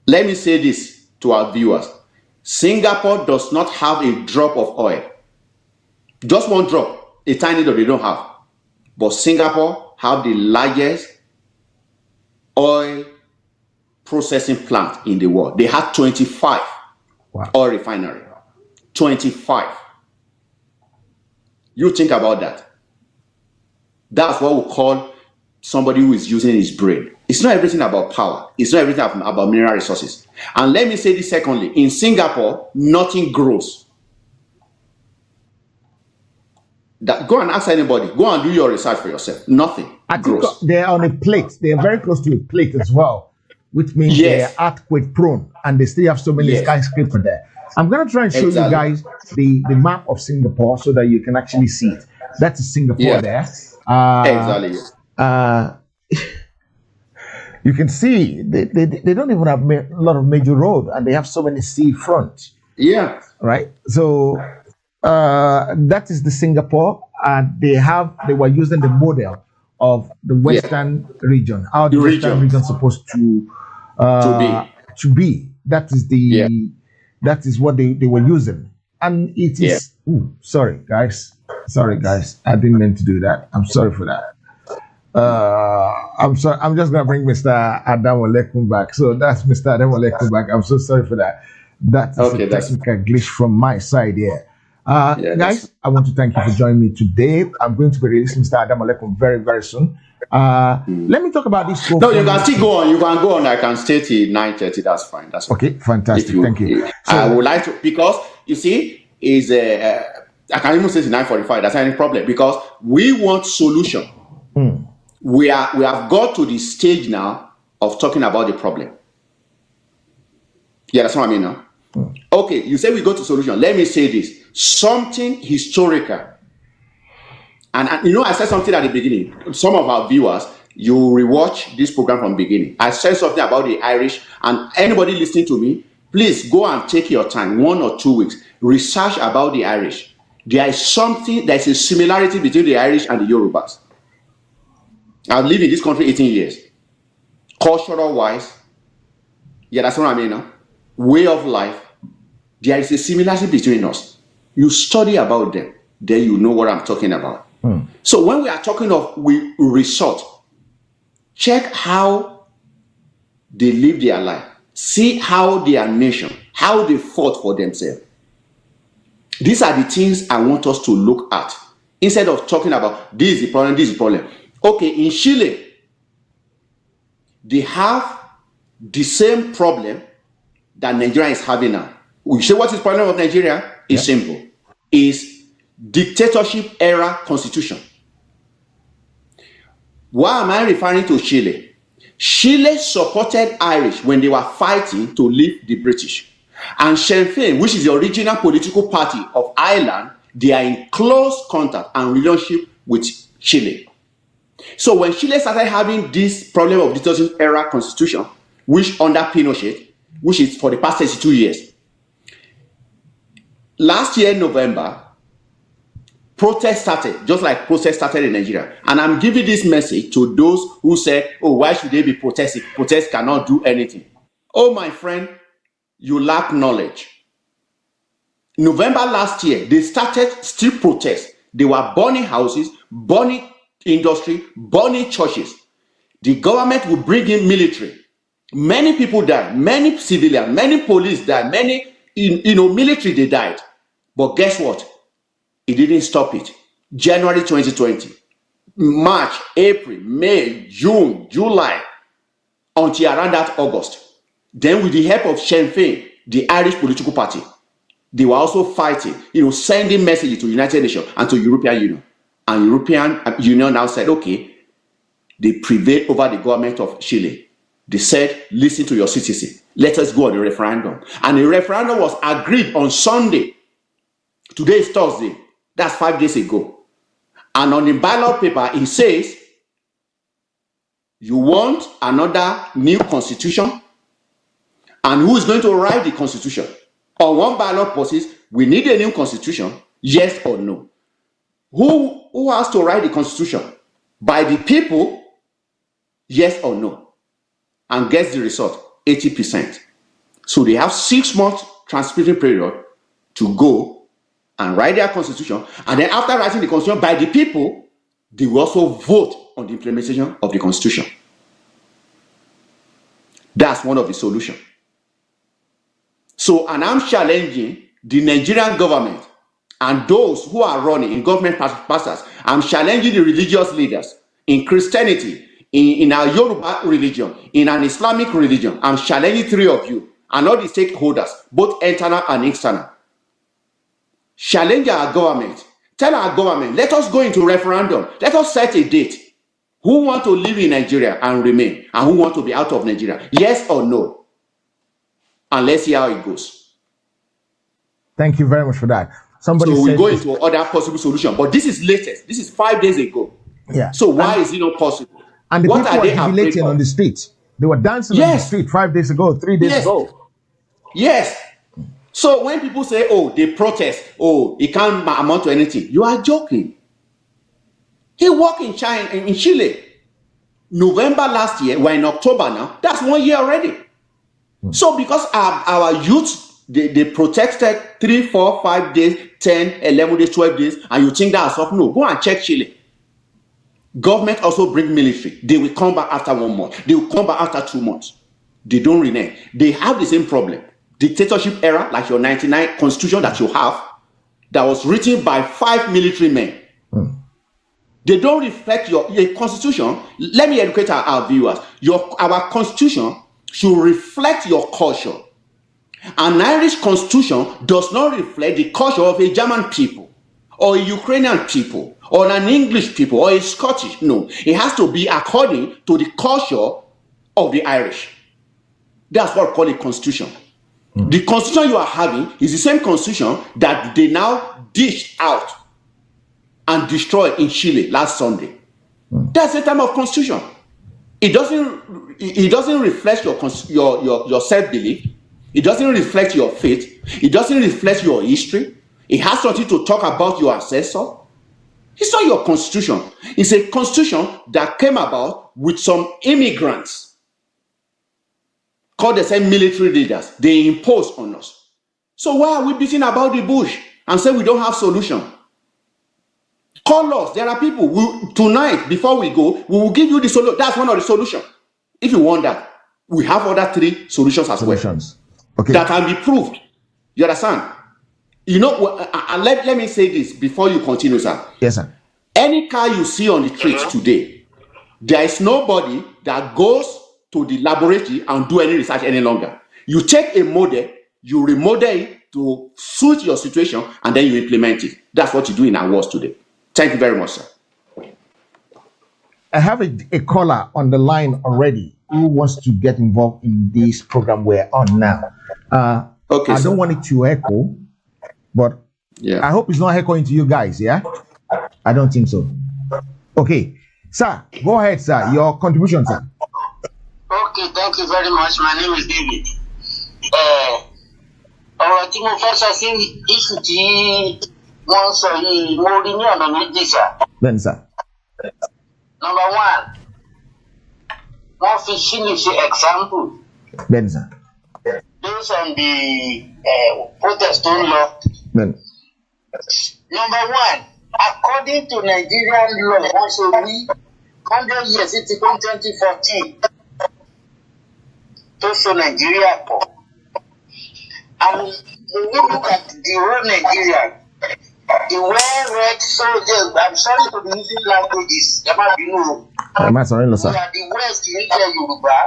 Let me say this to our viewers. Singapore does not have a drop of oil. Just one drop, a tiny drop they don't have. But Singapore have the largest oil processing plant in the world. They have 25 oil refinery. 25. You think about that. That's what we call somebody who is using his brain. It's not everything about power. It's not everything about mineral resources. And let me say this secondly. In Singapore, nothing grows. Go and ask anybody. Go and do your research for yourself. Nothing grows. They're on a plate. They're very close to a plate as well, which means they're earthquake prone, and they still have so many skyscrapers there. I'm going to try and show you guys the map of Singapore so that you can actually see it. That's Singapore there. Exactly. You can see they don't even have a lot of major road, and they have so many seafront. Yeah. Right. So that is the Singapore, and they were using the model of the Western region. How the Western region supposed to be. That is what they were using, and it is. Ooh, sorry guys, I didn't mean to do that. I'm sorry for that. I'm sorry. I'm just gonna bring Mr. Adam Olekum back. So that's Mr. Adam Olekum back. I'm so sorry for that. That's a technical glitch from my side here. Guys, I want to thank you for joining me today. I'm going to be releasing Mr. Adam Olekum very, very soon. Let me talk about this. No, you can still go on. You can go on. I can stay till 9:30. That's fine. That's okay. Fantastic. Thank you. So, I would like to, because you see, is I can even say it's 9:45. That's not any problem because we want solution. We have got to the stage now of talking about the problem. Yeah, that's what I mean now. Okay, you say we go to solution. Let me say this. Something historical. And I said something at the beginning. Some of our viewers, you rewatch this program from the beginning. I said something about the Irish, and anybody listening to me, please go and take your time, 1 or 2 weeks, research about the Irish. There's a similarity between the Irish and the Yorubas. I've lived in this country 18 years. Cultural wise, yeah, that's what I mean now. Way of life, there is a similarity between us. You study about them, then you know what I'm talking about. So when we are talking of we resort, check how they live their life. See how their nation, how they fought for themselves. These are the things I want us to look at. Instead of talking about this is the problem, this is the problem. Okay, in Chile, they have the same problem that Nigeria is having now. We say what is the problem of Nigeria? It's simple. It's dictatorship era constitution. Why am I referring to Chile? Chile supported Irish when they were fighting to leave the British. And Sinn Féin, which is the original political party of Ireland, they are in close contact and relationship with Chile. So when Chile started having this problem of dictatorship era constitution, which under Pinochet, which is for the past 32 years, last year, November, protest started, just like protest started in Nigeria. And I'm giving this message to those who say, oh, why should they be protesting? Protest cannot do anything. Oh, my friend, you lack knowledge. November last year, they started street protests. They were burning houses, burning industry, burning churches. The government will bring in military. Many people died, many civilians, many police died, many, military, they died. But guess what? It didn't stop it. January 2020, March, April, May, June, July, until around that August. Then with the help of Sinn Féin, the Irish political party, they were also fighting, sending messages to United Nations and to European Union. And European Union now said, okay, they prevailed over the government of Chile. They said, listen to your citizens. Let us go on a referendum. And the referendum was agreed on Sunday. Today is Thursday. That's 5 days ago. And on the ballot paper, it says, you want another new constitution? And who is going to write the constitution? On one ballot process, we need a new constitution, yes or no. Who has to write the constitution? By the people, yes or no. And guess the result, 80%. So they have 6 months transmission period to go and write their constitution. And then after writing the constitution by the people, they will also vote on the implementation of the constitution. That's one of the solutions. So, and I'm challenging the Nigerian government and those who are running in government pastors. I'm challenging the religious leaders in Christianity, in our Yoruba religion, in an Islamic religion. I'm challenging 3 of you and all the stakeholders, both internal and external. Challenge our government. Tell our government, let us go into referendum. Let us set a date. Who want to live in Nigeria and remain? And who want to be out of Nigeria? Yes or no? And let's see how it goes. Thank you very much for that. So we go into other possible solution. But this is latest. This is 5 days ago. Yeah. So why is it not possible? And the people were jubilating on the street. They were dancing on the street 5 days ago, 3 days ago. Yes. So when people say, oh, they protest, oh, it can't amount to anything, you are joking. He worked in China, in Chile. November last year, we're in October now. That's 1 year already. So because our youth, they protested 3, 4, 5 days, 10, 11 days, 12 days, and you think that's enough? No, go and check Chile. Government also bring military. They will come back after 1 month. They will come back after 2 months. They don't renege. They have the same problem. Dictatorship era, like your 99 constitution that you have, that was written by 5 military men. They don't reflect your constitution. Let me educate our viewers. Our constitution should reflect your culture. An Irish constitution does not reflect the culture of a German people, or a Ukrainian people, or an English people, or a Scottish. No, it has to be according to the culture of the Irish. That's what we call a constitution. The constitution you are having is the same constitution that they now dished out and destroyed in Chile last Sunday. That's the type of constitution. It doesn't reflect your self-belief. It doesn't reflect your faith. It doesn't reflect your history. It has something to talk about your ancestor. It's not your constitution. It's a constitution that came about with some immigrants called the same military leaders. They imposed on us. So why are we beating about the bush and say we don't have solution? Call us. There are people who, tonight, before we go, we will give you the solution. That's one of the solutions. If you want that, we have other 3 solutions as well. Okay. That can be proved. You understand? You know, let me say this before you continue, sir. Yes, sir. Any car you see on the street today, there is nobody that goes to the laboratory and do any research any longer. You take a model, you remodel it to suit your situation, and then you implement it. That's what you do in our world today. Thank you very much, sir. I have a caller on the line already who wants to get involved in this program we're on now. Okay, I don't want it to echo, but yeah, I hope it's not echoing to you guys, yeah? I don't think so. Okay. Sir, go ahead, sir. Your contribution, sir. Okay, thank you very much. My name is David. Ọ̀rọ̀ tí mo fẹ́ sọ sí issue tí wọ́n sọ yìí, mo rí ní ọ̀nà méjì, sir. Then, sir. Number 1, wọ́n fi Chile ṣe example. Then, sir. Based on the protest tó ń lọ. Then. Number 1, according to Nigerian law, wọ́n ṣe ní 100 years ti pé 2014 tó so Nigeria pọ̀. And when you look at the whole Nigeria, the well-read soldiers, I'm sorry to be using languages, we are the West in Yoruba,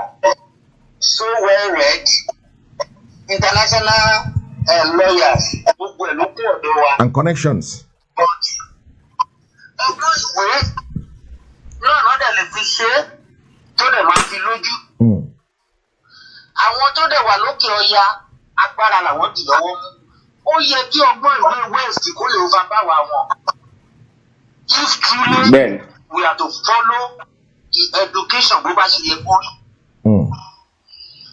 so well-read, international lawyers, and connections. Àwọn tó dẹ̀ wà lókè ọya agbára làwọn dì lọ́wọ́ mú. Ó yẹ kí ọgbọ́n ìwé West kó lè overpower wọn. If truly we are to follow the education bó bá ṣe yẹ kó rí.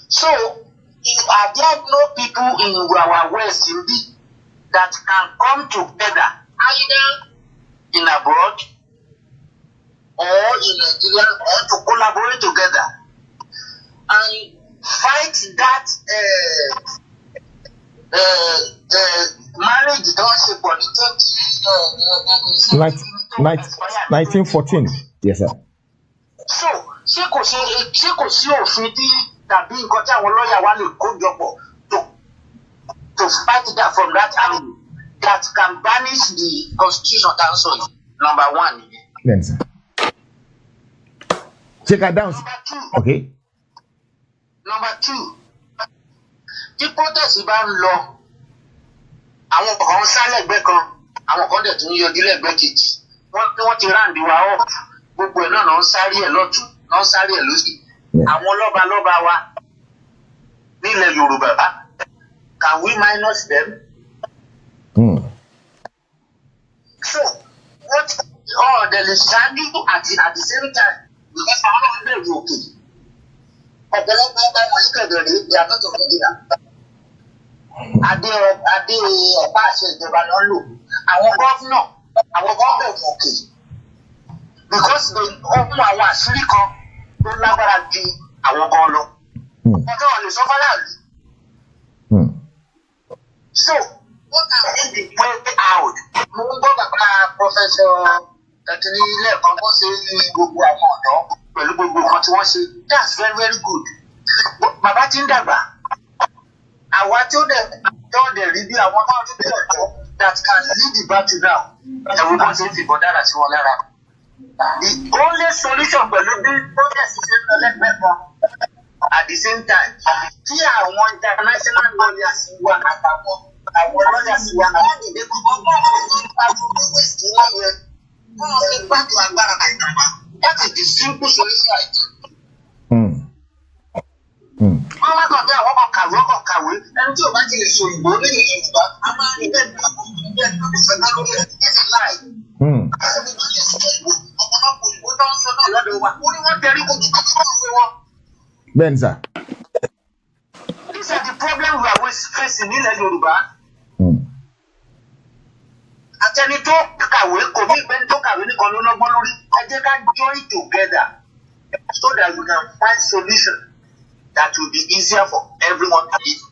So, are there no people in our West indeed that can come together either in abroad or in Nigeria or to collaborate together and fight that marriage don't say for the 1914. Yes, sir. So, ṣé kò sí òfin tí tàbí nǹkan tí àwọn lọ́ọ̀yà wa lè kó jọpọ̀ to fight that from that angle that can banish the constitution council? Number 1. Then, sir. Check her down. Number 2. Okay. Number 2, tí protest bá ń lọ, àwọn kan ń sá lẹ́gbẹ̀ẹ́ kan, àwọn kan dẹ̀ tún yọjú lẹ́gbẹ̀ẹ́ kejì. Wọ́n ti ráǹdì wa ọ́, gbogbo ẹ̀ náà ń sáré ẹ̀ lọ́tún, náà ń sáré ẹ̀ lósì. Àwọn lọ́balọ́ba wa nílẹ̀ Yorùbá, can we minus them? So, what they lè ṣáájú at the same time, because àwọn náà bẹ̀rù òkè. Ọ̀pọ̀lọpọ̀ ọba wọ̀nyí kẹ̀dẹ̀rẹ̀ they are not of India. Adé ọ̀pá àṣẹ ìjọba náà lò. Àwọn gọ́fúnà, àwọn gọ́ọ̀mẹ̀ntì òkè. Because ó mú àwọn àṣírí kan tó lágbára ju àwọn gan lọ. Ọjọ́ wọn lè sọ fáráàlú. So, what can be the way out? Mo ń gbọ́ bàbá Prọfẹ̀sọ̀ Kẹ̀kiri ilé ẹ̀kọ́ bó ṣe ní gbogbo àwọn ọ̀dọ́ pẹ̀lú gbogbo nǹkan tí wọ́n ṣe. That's very very good. Bàbá ti ń dàgbà. Àwa tí ó dẹ̀ rí bí àwọn náà ti bẹ̀rẹ̀ tó that can lead the battle now. Ẹ̀rù bá ṣe ń fìbọn dára sí wọn lára. The only solution pẹ̀lú bí protest ṣe ń lọ lẹ́gbẹ̀ẹ́ kan at the same time tí àwọn international lawyers wà àtàwọn lawyers wà wọ́n dìde ọgbọ́n ọ̀hún pariwo pé west wọ́n yẹ wọ́n fi gbàdúrà agbára nàìjíríà. That is the simple solution. Wọ́n wá kàn bí àwọn ọkọ̀ kàwé ẹni tí ò bá ti lè so ìbò nílẹ̀ Yorùbá a máa rí bẹ́ẹ̀ bí wọ́n fi bẹ́ẹ̀ tó fi fẹ́ lórí ẹ̀sìn láì. Ọ̀pọ̀lọpọ̀ ìbò tó ń sọ náà lọ́dọ̀ wa ó ní wọ́n tẹrí kojú tó kọ́ òwe wọn. Bẹ́ẹ̀ni sà. These are the problems we are facing nílẹ̀ Yorùbá. Àtẹni tó kàwé kò ní ìgbẹ́ni tó kàwé nìkan ló lọ́gbọ́n lórí. Ẹ jẹ́ ká join together so that we can find solution that will be easier for everyone to live.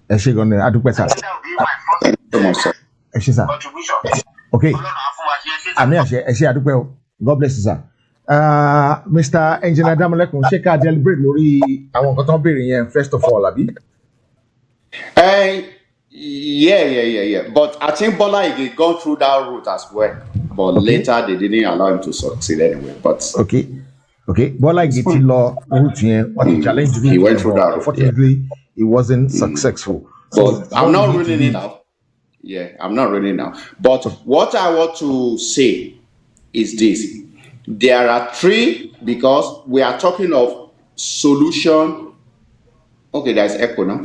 Ẹ ṣé gan-an adúpẹ́ sà. Ẹ ṣé sà. Okay. Àmì àṣẹ ẹ ṣé adúpẹ́ o. God bless you sir. Mr. Engineer Damilekun, ṣé ká deliberate lórí àwọn nǹkan tó ń béèrè yẹn first of all àbí? Yeah. But I think Bola Ige gone through that route as well. But later they didn't allow him to succeed anyway. But okay. Bola Ige ti lọ route yẹn, what he challenged him. He went through that route. Unfortunately, he wasn't successful. But I'm not ruling it out. Yeah, I'm not ruling it out. But what I want to say is this. There are three, because we are talking of solution. Okay, there's echo now.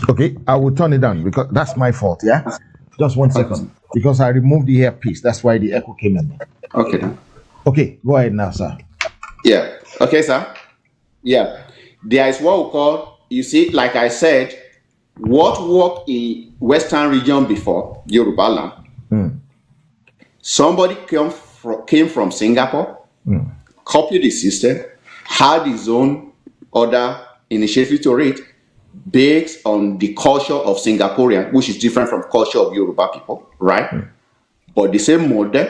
Okay, I will turn it down because that's my fault, yeah? Just 1 second. Because I removed the earpiece. That's why the echo came in. Okay. Okay, go ahead now, sir. Yeah. Okay, sir. Yeah. There is what we call, you see, like I said, what worked in Western region before, Yoruba land. Somebody came from Singapore, copied the system, had his own other initiative to it, based on the culture of Singaporean, which is different from culture of Yoruba people, right? But the same model,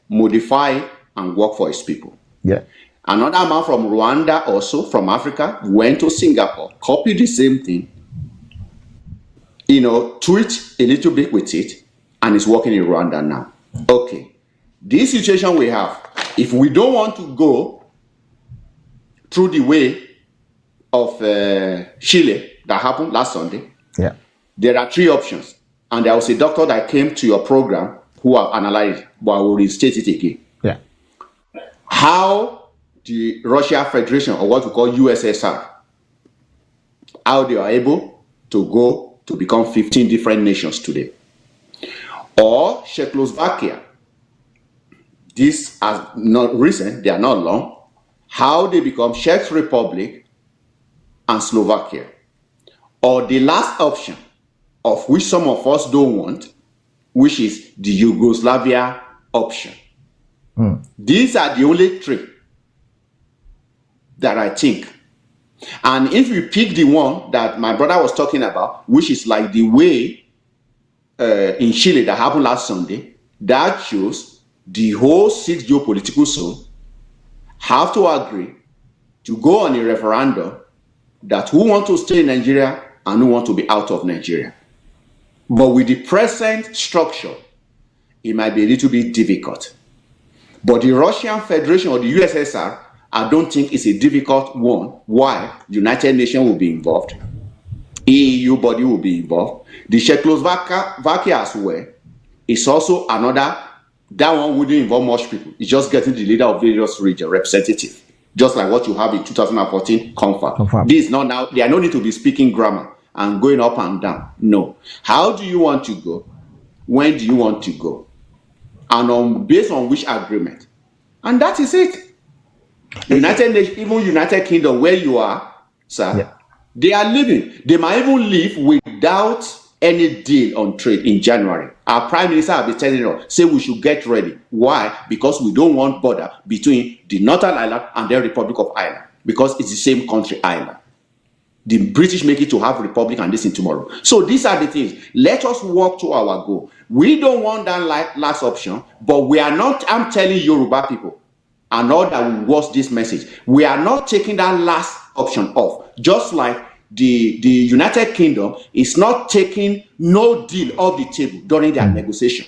modify and work for his people. Yeah. Another man from Rwanda, also from Africa, went to Singapore, copied the same thing, tweaked a little bit with it, and is working in Rwanda now. Okay. This situation we have, if we don't want to go through the way of Chile that happened last Sunday, there are three options. And there was a doctor that came to your program who have analyzed, but I will restate it again. Yeah. How the Russia Federation, or what we call USSR, how they are able to go to become 15 different nations today. Or Czechoslovakia. These are not recent, they are not long. How they become Czech Republic and Slovakia. Or the last option, of which some of us don't want, which is the Yugoslavia option. These are the only three that I think. And if we pick the one that my brother was talking about, which is like the way in Chile that happened last Sunday, that shows the whole 6 geopolitical zone have to agree to go on a referendum that who want to stay in Nigeria and who want to be out of Nigeria. But with the present structure, it might be a little bit difficult. But the Russian Federation or the USSR, I don't think it's a difficult one. Why? The United Nations will be involved. EU body will be involved. The Czechoslovakia as well is also another. That one wouldn't involve much people. It's just getting the leader of various region representative, just like what you have in 2014 confirm. This is not now. There are no need to be speaking grammar and going up and down. No. How do you want to go? When do you want to go? And based on which agreement? And that is it. United Nations, even United Kingdom, where you are, sir, they are living. They might even live without any deal on trade in January. Our Prime Minister will be telling us, say we should get ready. Why? Because we don't want border between the Northern Ireland and the Republic of Ireland. Because it's the same country, Ireland. The British make it to have republic and this in tomorrow. So these are the things. Let us walk to our goal. We don't want that last option, but we are not, I'm telling Yoruba people, and all that will watch this message, we are not taking that last option off. Just like the United Kingdom is not taking no deal off the table during their negotiation.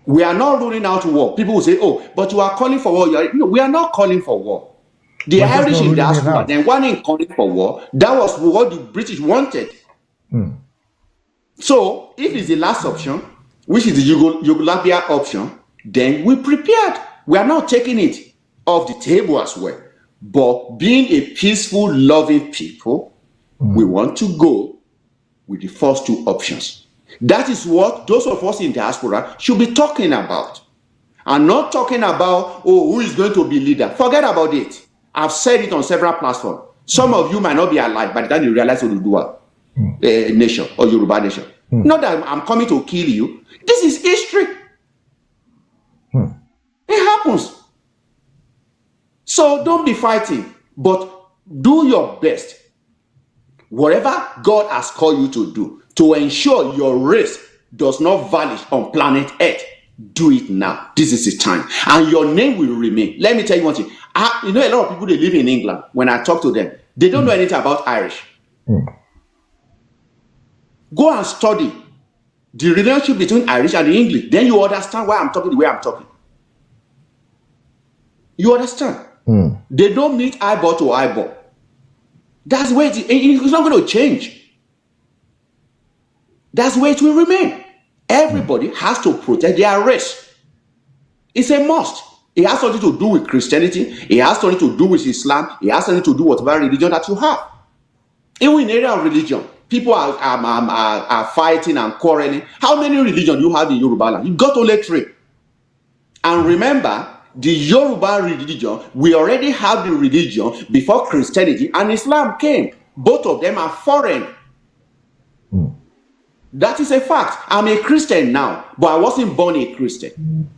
We are not ruling out war. People will say, oh, but you are calling for war. No, we are not calling for war. The We're just Irish not in ruling it diaspora, out. then one in calling for war. That was what the British wanted. So, if it's the last option, which is the Yugoslavia option, then we prepared. We are not taking it off the table as well. But being a peaceful, loving people, we want to go with the first two options. That is what those of us in diaspora should be talking about. And not talking about, oh, who is going to be leader. Forget about it. I've said it on several platforms. Some of you might not be alive by the time you realize Oduduwa nation or Yoruba nation. Not that I'm coming to kill you. This is history. It happens. So don't be fighting, but do your best. Whatever God has called you to do to ensure your race does not vanish on planet Earth, do it now. This is the time. And your name will remain. Let me tell you one thing. You know, a lot of people, they live in England. When I talk to them, they don't know anything about Irish. Go and study the relationship between Irish and the English. Then you understand why I'm talking the way I'm talking. You understand? They don't meet eyeball to eyeball. That's where it's not going to change. That's where it will remain. Everybody has to protect their race. It's a must. It has something to do with Christianity. It has something to do with Islam. It has something to do with whatever religion that you have. Even in the area of religion, people are fighting and quarreling. How many religions do you have in Yoruba land? You got only 3. And remember, the Yoruba religion, we already have the religion before Christianity and Islam came. Both of them are foreign. That is a fact. I'm a Christian now, but I wasn't born a Christian.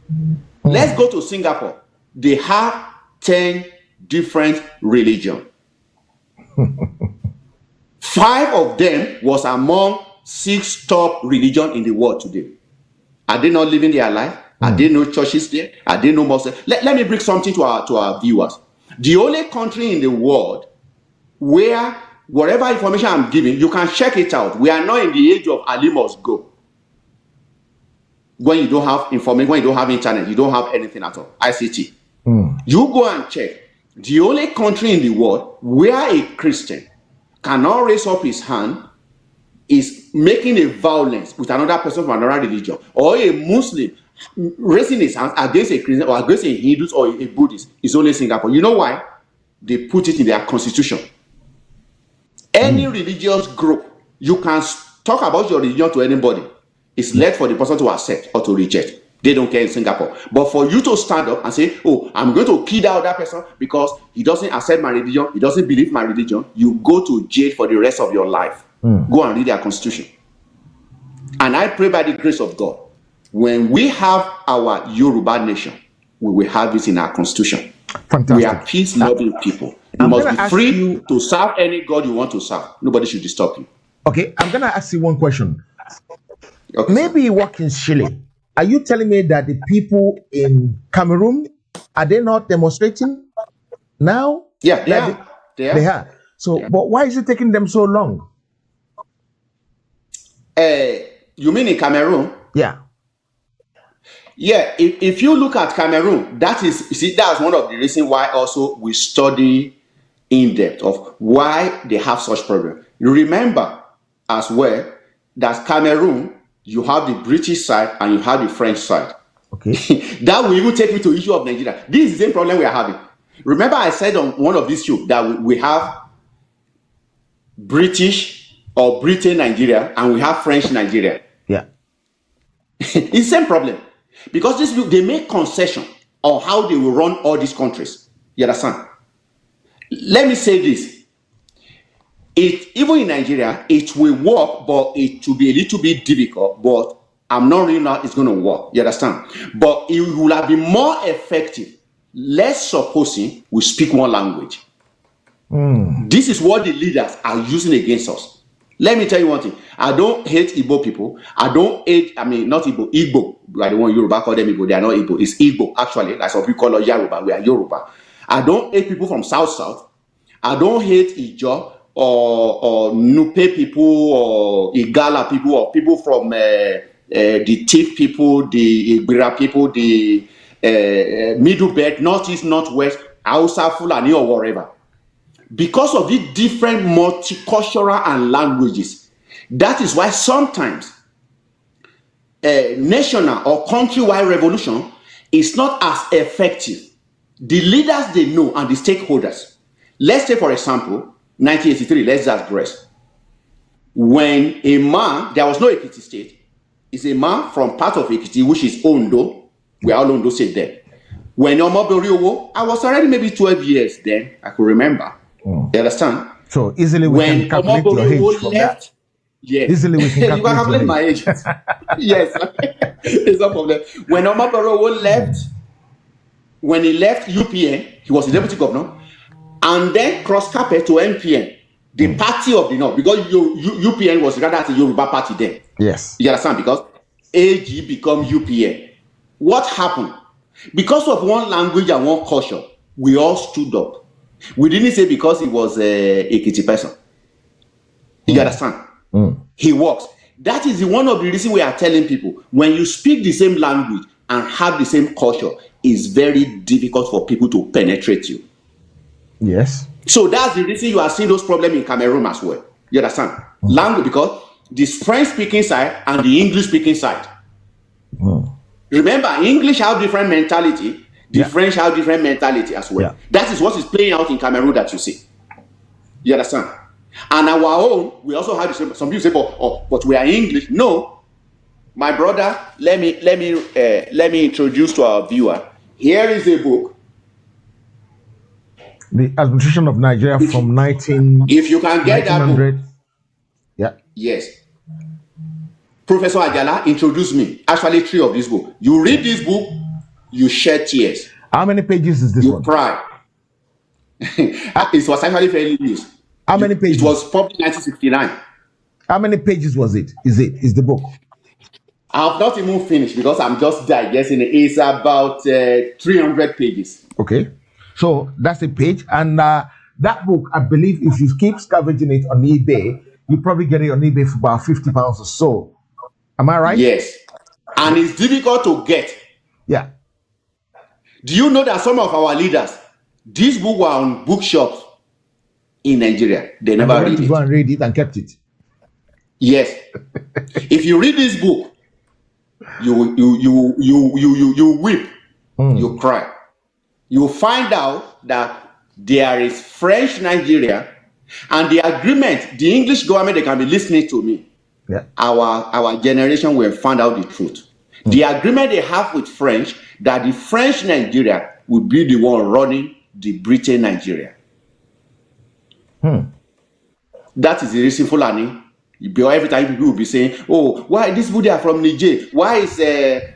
Let's go to Singapore. They have 10 different religions. 5 of them was among 6 top religions in the world today. Are they not living their life? Are there no churches there? Are there no mosques? Let me bring something to our viewers. The only country in the world where whatever information I'm giving, you can check it out. We are not in the age of Ali must go. When you don't have information, when you don't have internet, you don't have anything at all. ICT. You go and check. The only country in the world where a Christian cannot raise up his hand is making a violence with another person from another religion, or a Muslim raising his hands against a Christian or against a Hindu or a Buddhist is only Singapore. You know why? They put it in their constitution. Any religious group, you can talk about your religion to anybody. It's left for the person to accept or to reject. They don't care in Singapore. But for you to stand up and say, oh, I'm going to kill that other person because he doesn't accept my religion, he doesn't believe my religion, you go to jail for the rest of your life. Go and read their constitution. And I pray by the grace of God, when we have our Yoruba nation, we will have it in our constitution. Fantastic. We are peace-loving people. You must be free to serve any God you want to serve. Nobody should disturb you. Okay, I'm going to ask you one question. Okay. Maybe you work in Chile. Are you telling me that the people in Cameroon, are they not demonstrating now? Yeah, they are. So, but why is it taking them so long? You mean in Cameroon? Yeah. Yeah, if you look at Cameroon, that's one of the reasons why also we study in depth of why they have such problem. You remember as well that Cameroon, you have the British side and you have the French side. Okay. That will even take me to the issue of Nigeria. This is the same problem we are having. Remember I said on one of these shows that we have British or Britain Nigeria and we have French Nigeria. Yeah. It's the same problem. Because they make concession on how they will run all these countries. You understand? Let me say this. Even in Nigeria, it will work, but it will be a little bit difficult. But I'm not really sure it's going to work. You understand? But it will have been more effective. Let's supposing we speak one language. This is what the leaders are using against us. Let me tell you one thing. I don't hate Igbo people. Not Igbo. Igbo. We are the one Yoruba call them Igbo. They are not Igbo. It's Igbo, actually. That's what we call us Yoruba. We are Yoruba. I don't hate people from South. I don't hate Ijo or Nupe people or Igala people or people from the Tiv people, the Igbira people, the Middle Belt, Northeast, Northwest. Hausa, Fulani, or whatever. Because of the different multicultural and languages. That is why sometimes a national or countrywide revolution is not as effective. The leaders they know and the stakeholders. Let's say, for example, 1983, let's digress. When a man, there was no Ekiti state, it's a man from part of Ekiti, which is Ondo, where all Ondo said there. When Omobori, I was already maybe 12 years then, I could remember. You understand? So easily we can calculate your age from left, that. Yes. Easily we can you can calculate my age. Yes. It's no problem. When Omobori left, when he left UPN, he was the deputy governor, and then cross carpet to MPN, the party of the North, because UPN was rather a Yoruba party then. Yes. You understand? Because AG become UPN. What happened? Because of one language and one culture, we all stood up. We didn't say because he was a Ekiti person. You understand? He works. That is one of the reasons we are telling people, when you speak the same language and have the same culture, it's very difficult for people to penetrate you. Yes. So that's the reason you are seeing those problems in Cameroon as well. You understand? Language, because this French-speaking side and the English-speaking side. Remember, English have different mentality. The French have different mentality as well. That is what is playing out in Cameroon that you see. You understand? And our own, we also have the same. Some people say, but we are English. No, my brother. Let me introduce to our viewer. Here is a book. The Administration of Nigeria from 19. If you can get that book. Yeah. Yes. Professor Ajala introduced me. Actually, 3 of this book. You read this book, you shed tears. How many pages is this one? You cry. It was actually fairly used. How many pages? It was published in 1969. How many pages was it? Is the book? I have not even finished because I'm just digesting it. It's about 300 pages. Okay. So that's a page. And that book, I believe, if you keep scavenging it on eBay, you probably get it on eBay for about £50 or so. Am I right? Yes. And it's difficult to get. Yeah. Do you know that some of our leaders, these books were on bookshops in Nigeria? They never read it. Go and read it and kept it. Yes. If you read this book, you weep, you cry. You find out that there is French Nigeria, and the agreement, the English government, they can be listening to me. Yeah. Our generation will find out the truth. The agreement they have with French, that the French Nigeria will be the one running the Britain Nigeria. That is the reason Fulani. Every time people will be saying, "Oh, why this Buddha from Niger? Why is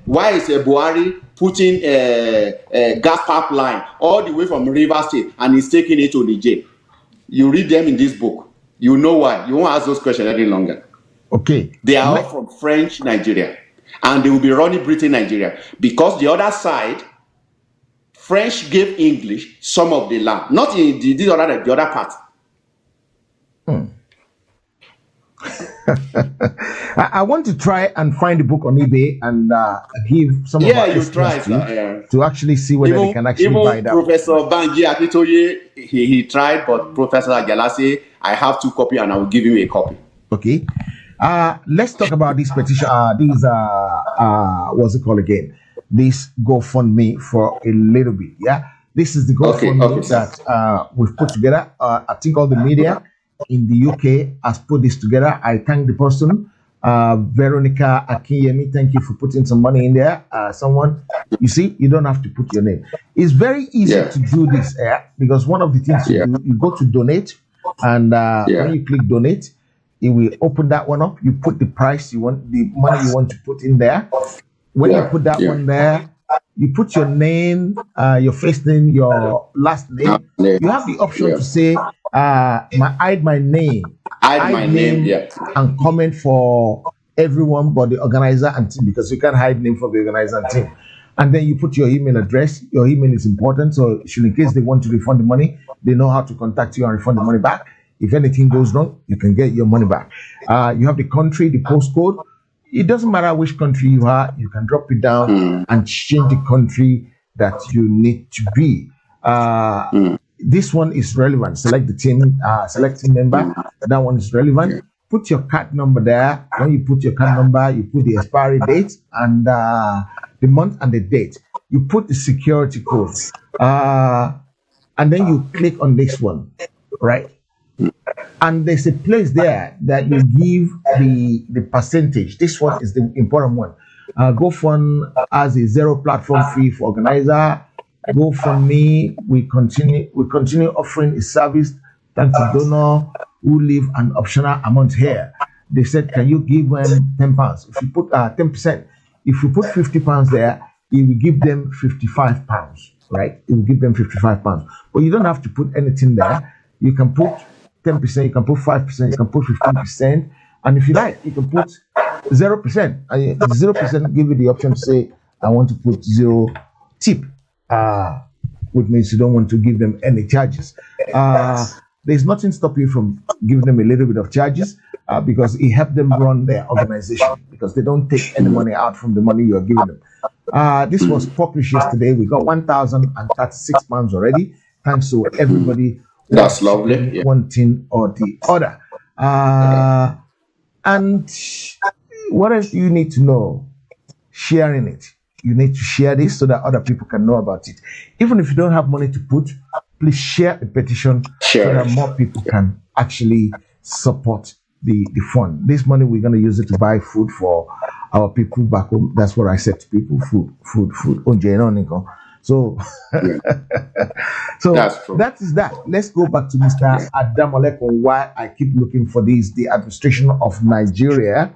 Buhari putting a gas pipeline all the way from River State and he's taking it to Niger?" You read them in this book. You know why. You won't ask those questions any longer. Okay. They are all from French Nigeria, and they will be running Britain Nigeria because the other side, French gave English some of the land, not in the other part. I want to try and find the book on eBay and give some of our listeners to actually see whether they can actually buy that. Professor Banji Akitoye, he tried, but Professor Ajala said, I have 2 copies and I will give him a copy. Okay. Let's talk about this petition. What's it called again? This GoFundMe for a little bit. Yeah. This is the GoFundMe that we've put together. I think all the media in the UK has put this together. I thank the person, Veronica Akinyemi. Thank you for putting some money in there. Someone, you see, you don't have to put your name. It's very easy to do this because one of the things you do, you go to donate, and when you click donate, it will open that one up. You put the price you want, the money you want to put in there. When you put that one there, you put your name, your first name, your last name. You have the option to say, hide my name. Hide my name, and comment for everyone but the organizer and team, because you can't hide name for the organizer and team. And then you put your email address. Your email is important, so in case they want to refund the money, they know how to contact you and refund the money back. If anything goes wrong, you can get your money back. You have the country, the postcode. It doesn't matter which country you are, you can drop it down and change the country that you need to be. This one is relevant. Select the team, select team member. That one is relevant. Put your card number there. When you put your card number, you put the expiry date and the month and the date. You put the security code. And then you click on this one, right? And there's a place there that you give the percentage. This one is the important one. GoFund has a 0 platform fee for organizer. GoFundMe, we continue offering a service thanks to donor who leave an optional amount here. They said, can you give them £10? If you put 10%, if you put £50 there, it will give them £55, right? It will give them £55. But you don't have to put anything there. You can put 10%, you can put 5%, you can put 15%, and if you like, you can put 0%. And 0% give you the option to say, I want to put 0 tip, which means you don't want to give them any charges. There's nothing stopping you from giving them a little bit of charges because it helps them run their organization because they don't take any money out from the money you're giving them. This was published yesterday. We got £1,036 already. Thanks to everybody. That's lovely. Yeah. One thing or the other. And what else do you need to know? Sharing it. You need to share this so that other people can know about it. Even if you don't have money to put, please share the petition so that more people can actually support the fund. This money, we're going to use it to buy food for our people back home. That's what I said to people, food. So, so that is that. Let's go back to Mr. Adamolek on why I keep looking for this. The administration of Nigeria.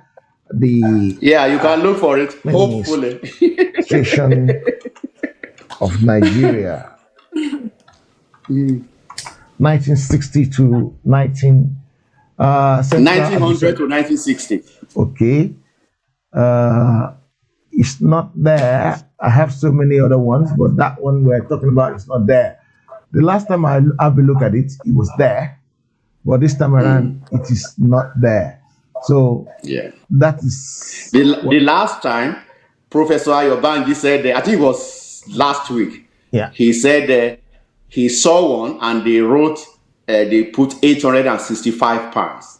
You can look for it. Hopefully, administration of Nigeria, 1960 to 1900 to 1960. Okay, it's not there. I have so many other ones, but that one we're talking about is not there. The last time I have a look at it, it was there, but this time around, it is not there. So that is the last time Professor Ayobanji said, I think it was last week. Yeah, he said he saw one and they wrote, they put £865.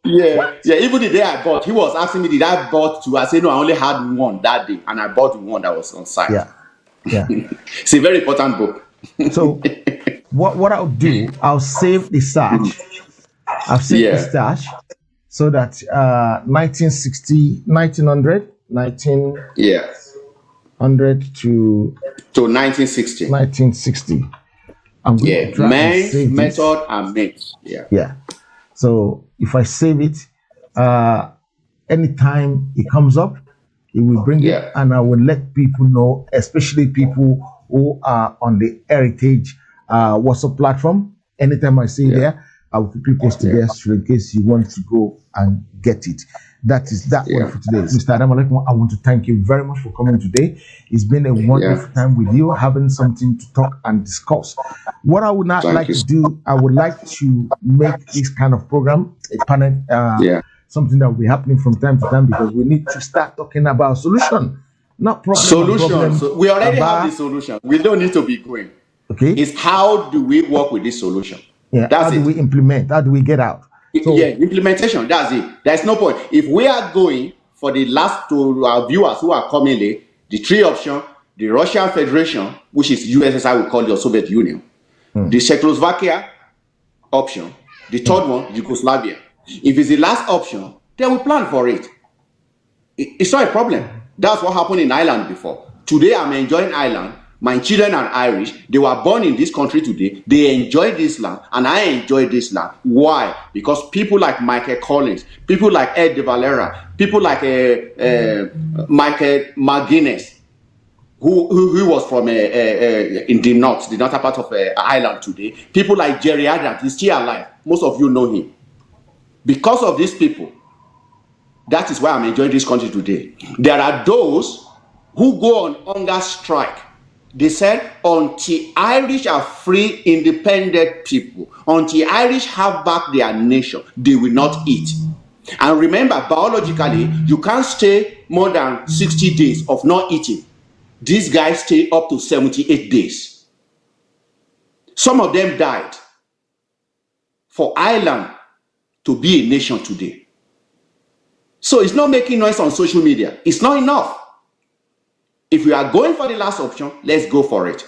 Yeah. Even the day I bought, he was asking me, did I bought two? I said, no, I only had one that day, and I bought one that was on site. Yeah. It's a very important book. So what I'll do, I'll save the search. I've saved the stash so that 1900 to 1960. I'm going to try and save method and mix. Yeah. So if I save it, anytime it comes up, it will bring it, and I will let people know, especially people who are on the Heritage WhatsApp platform. Anytime I see there, I will quickly post it there so in case you want to go and get it. That is that one for today. Mr. Adamolek, I want to thank you very much for coming today. It's been a wonderful time with you, having something to talk and discuss. What I would not like to do, I would like to make this kind of program a panel, something that will be happening from time to time, because we need to start talking about solution, not problem. Solution. So we already have the solution. We don't need to be going. Okay. It's how do we work with this solution? How do we implement? How do we get out? So, implementation. That's it. There's no point. If we are going for the last to our viewers who are coming late, the 3 options, the Russian Federation, which is USSR, we call the Soviet Union, the Czechoslovakia option, the third one, Yugoslavia. If it's the last option, then we plan for it. It's not a problem. That's what happened in Ireland before. Today, I'm enjoying Ireland. My children are Irish. They were born in this country today. They enjoy this land, and I enjoy this land. Why? Because people like Michael Collins, people like Ed De Valera, people like Michael McGuinness, who was from in the northern part of Ireland today. People like Jerry Adams, he's still alive. Most of you know him. Because of these people, that is why I'm enjoying this country today. There are those who go on hunger strike. They said, until Irish are free, independent people, until Irish have back their nation, they will not eat. And remember, biologically, you can't stay more than 60 days of not eating. These guys stay up to 78 days. Some of them died for Ireland to be a nation today. So it's not making noise on social media. It's not enough. If we are going for the last option, let's go for it.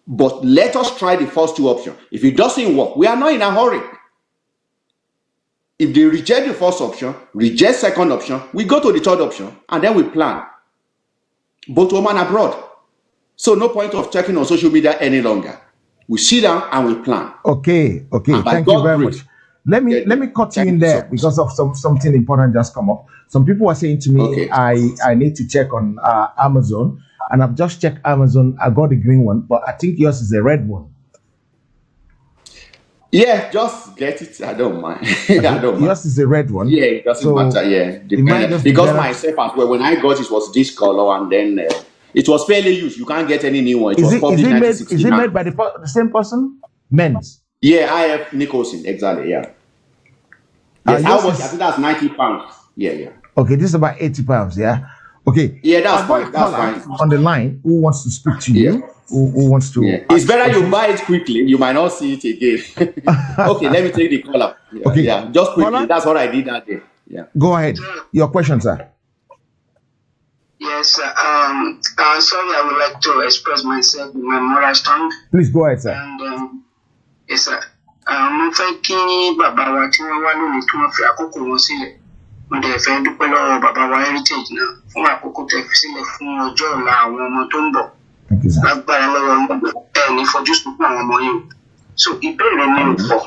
But let us try the first two options. If it doesn't work, we are not in a hurry. If they reject the first option, reject second option, we go to the third option, and then we plan. Both home and abroad. So no point of checking on social media any longer. We sit down and we plan. Okay. Thank you very much. Let me cut you in there because of something important just come up. Some people are saying to me, I need to check on Amazon, and I've just checked Amazon. I got the green one, but I think yours is a red one. Yeah, just get it. I don't mind. I don't mind. Yours is a red one. Yeah, it doesn't matter. Yeah, because myself as well, when I got it was this color, and then it was fairly used. You can't get any new one. Is it made by the same person? Men's. Yeah, I have Nicholson. Exactly. Yeah. Yes, I think that's £90. Yeah. Okay, this is about £80. Yeah. Okay. Yeah, that's fine. That's fine. On the line, who wants to speak to you? Who wants to? Yeah. It's better you buy it quickly. You might not see it again. Okay, let me take the caller. Yeah, okay. Yeah, just quickly. Caller? That's what I did that day. Yeah. Go ahead. Your question, sir. Yes, sorry, I would like to express myself in my mother tongue. Please go ahead, sir. And yes, sir. Mo fẹ́ kí bàbá wa tí wọ́n wá lónìí tí wọ́n fi àkókò wọn sílẹ̀. Mo dẹ̀ fẹ́ dúpẹ́ lọ́wọ́ bàbá wa Heritage náà fún àkókò tẹ́ fi sílẹ̀ fún ọjọ́ ọ̀la àwọn ọmọ tó ń bọ̀. Lágbára lọ́wọ́ ẹ̀ ní fojú sunkún àwọn ọmọ yìí. So ìbéèrè mi ò pọ̀.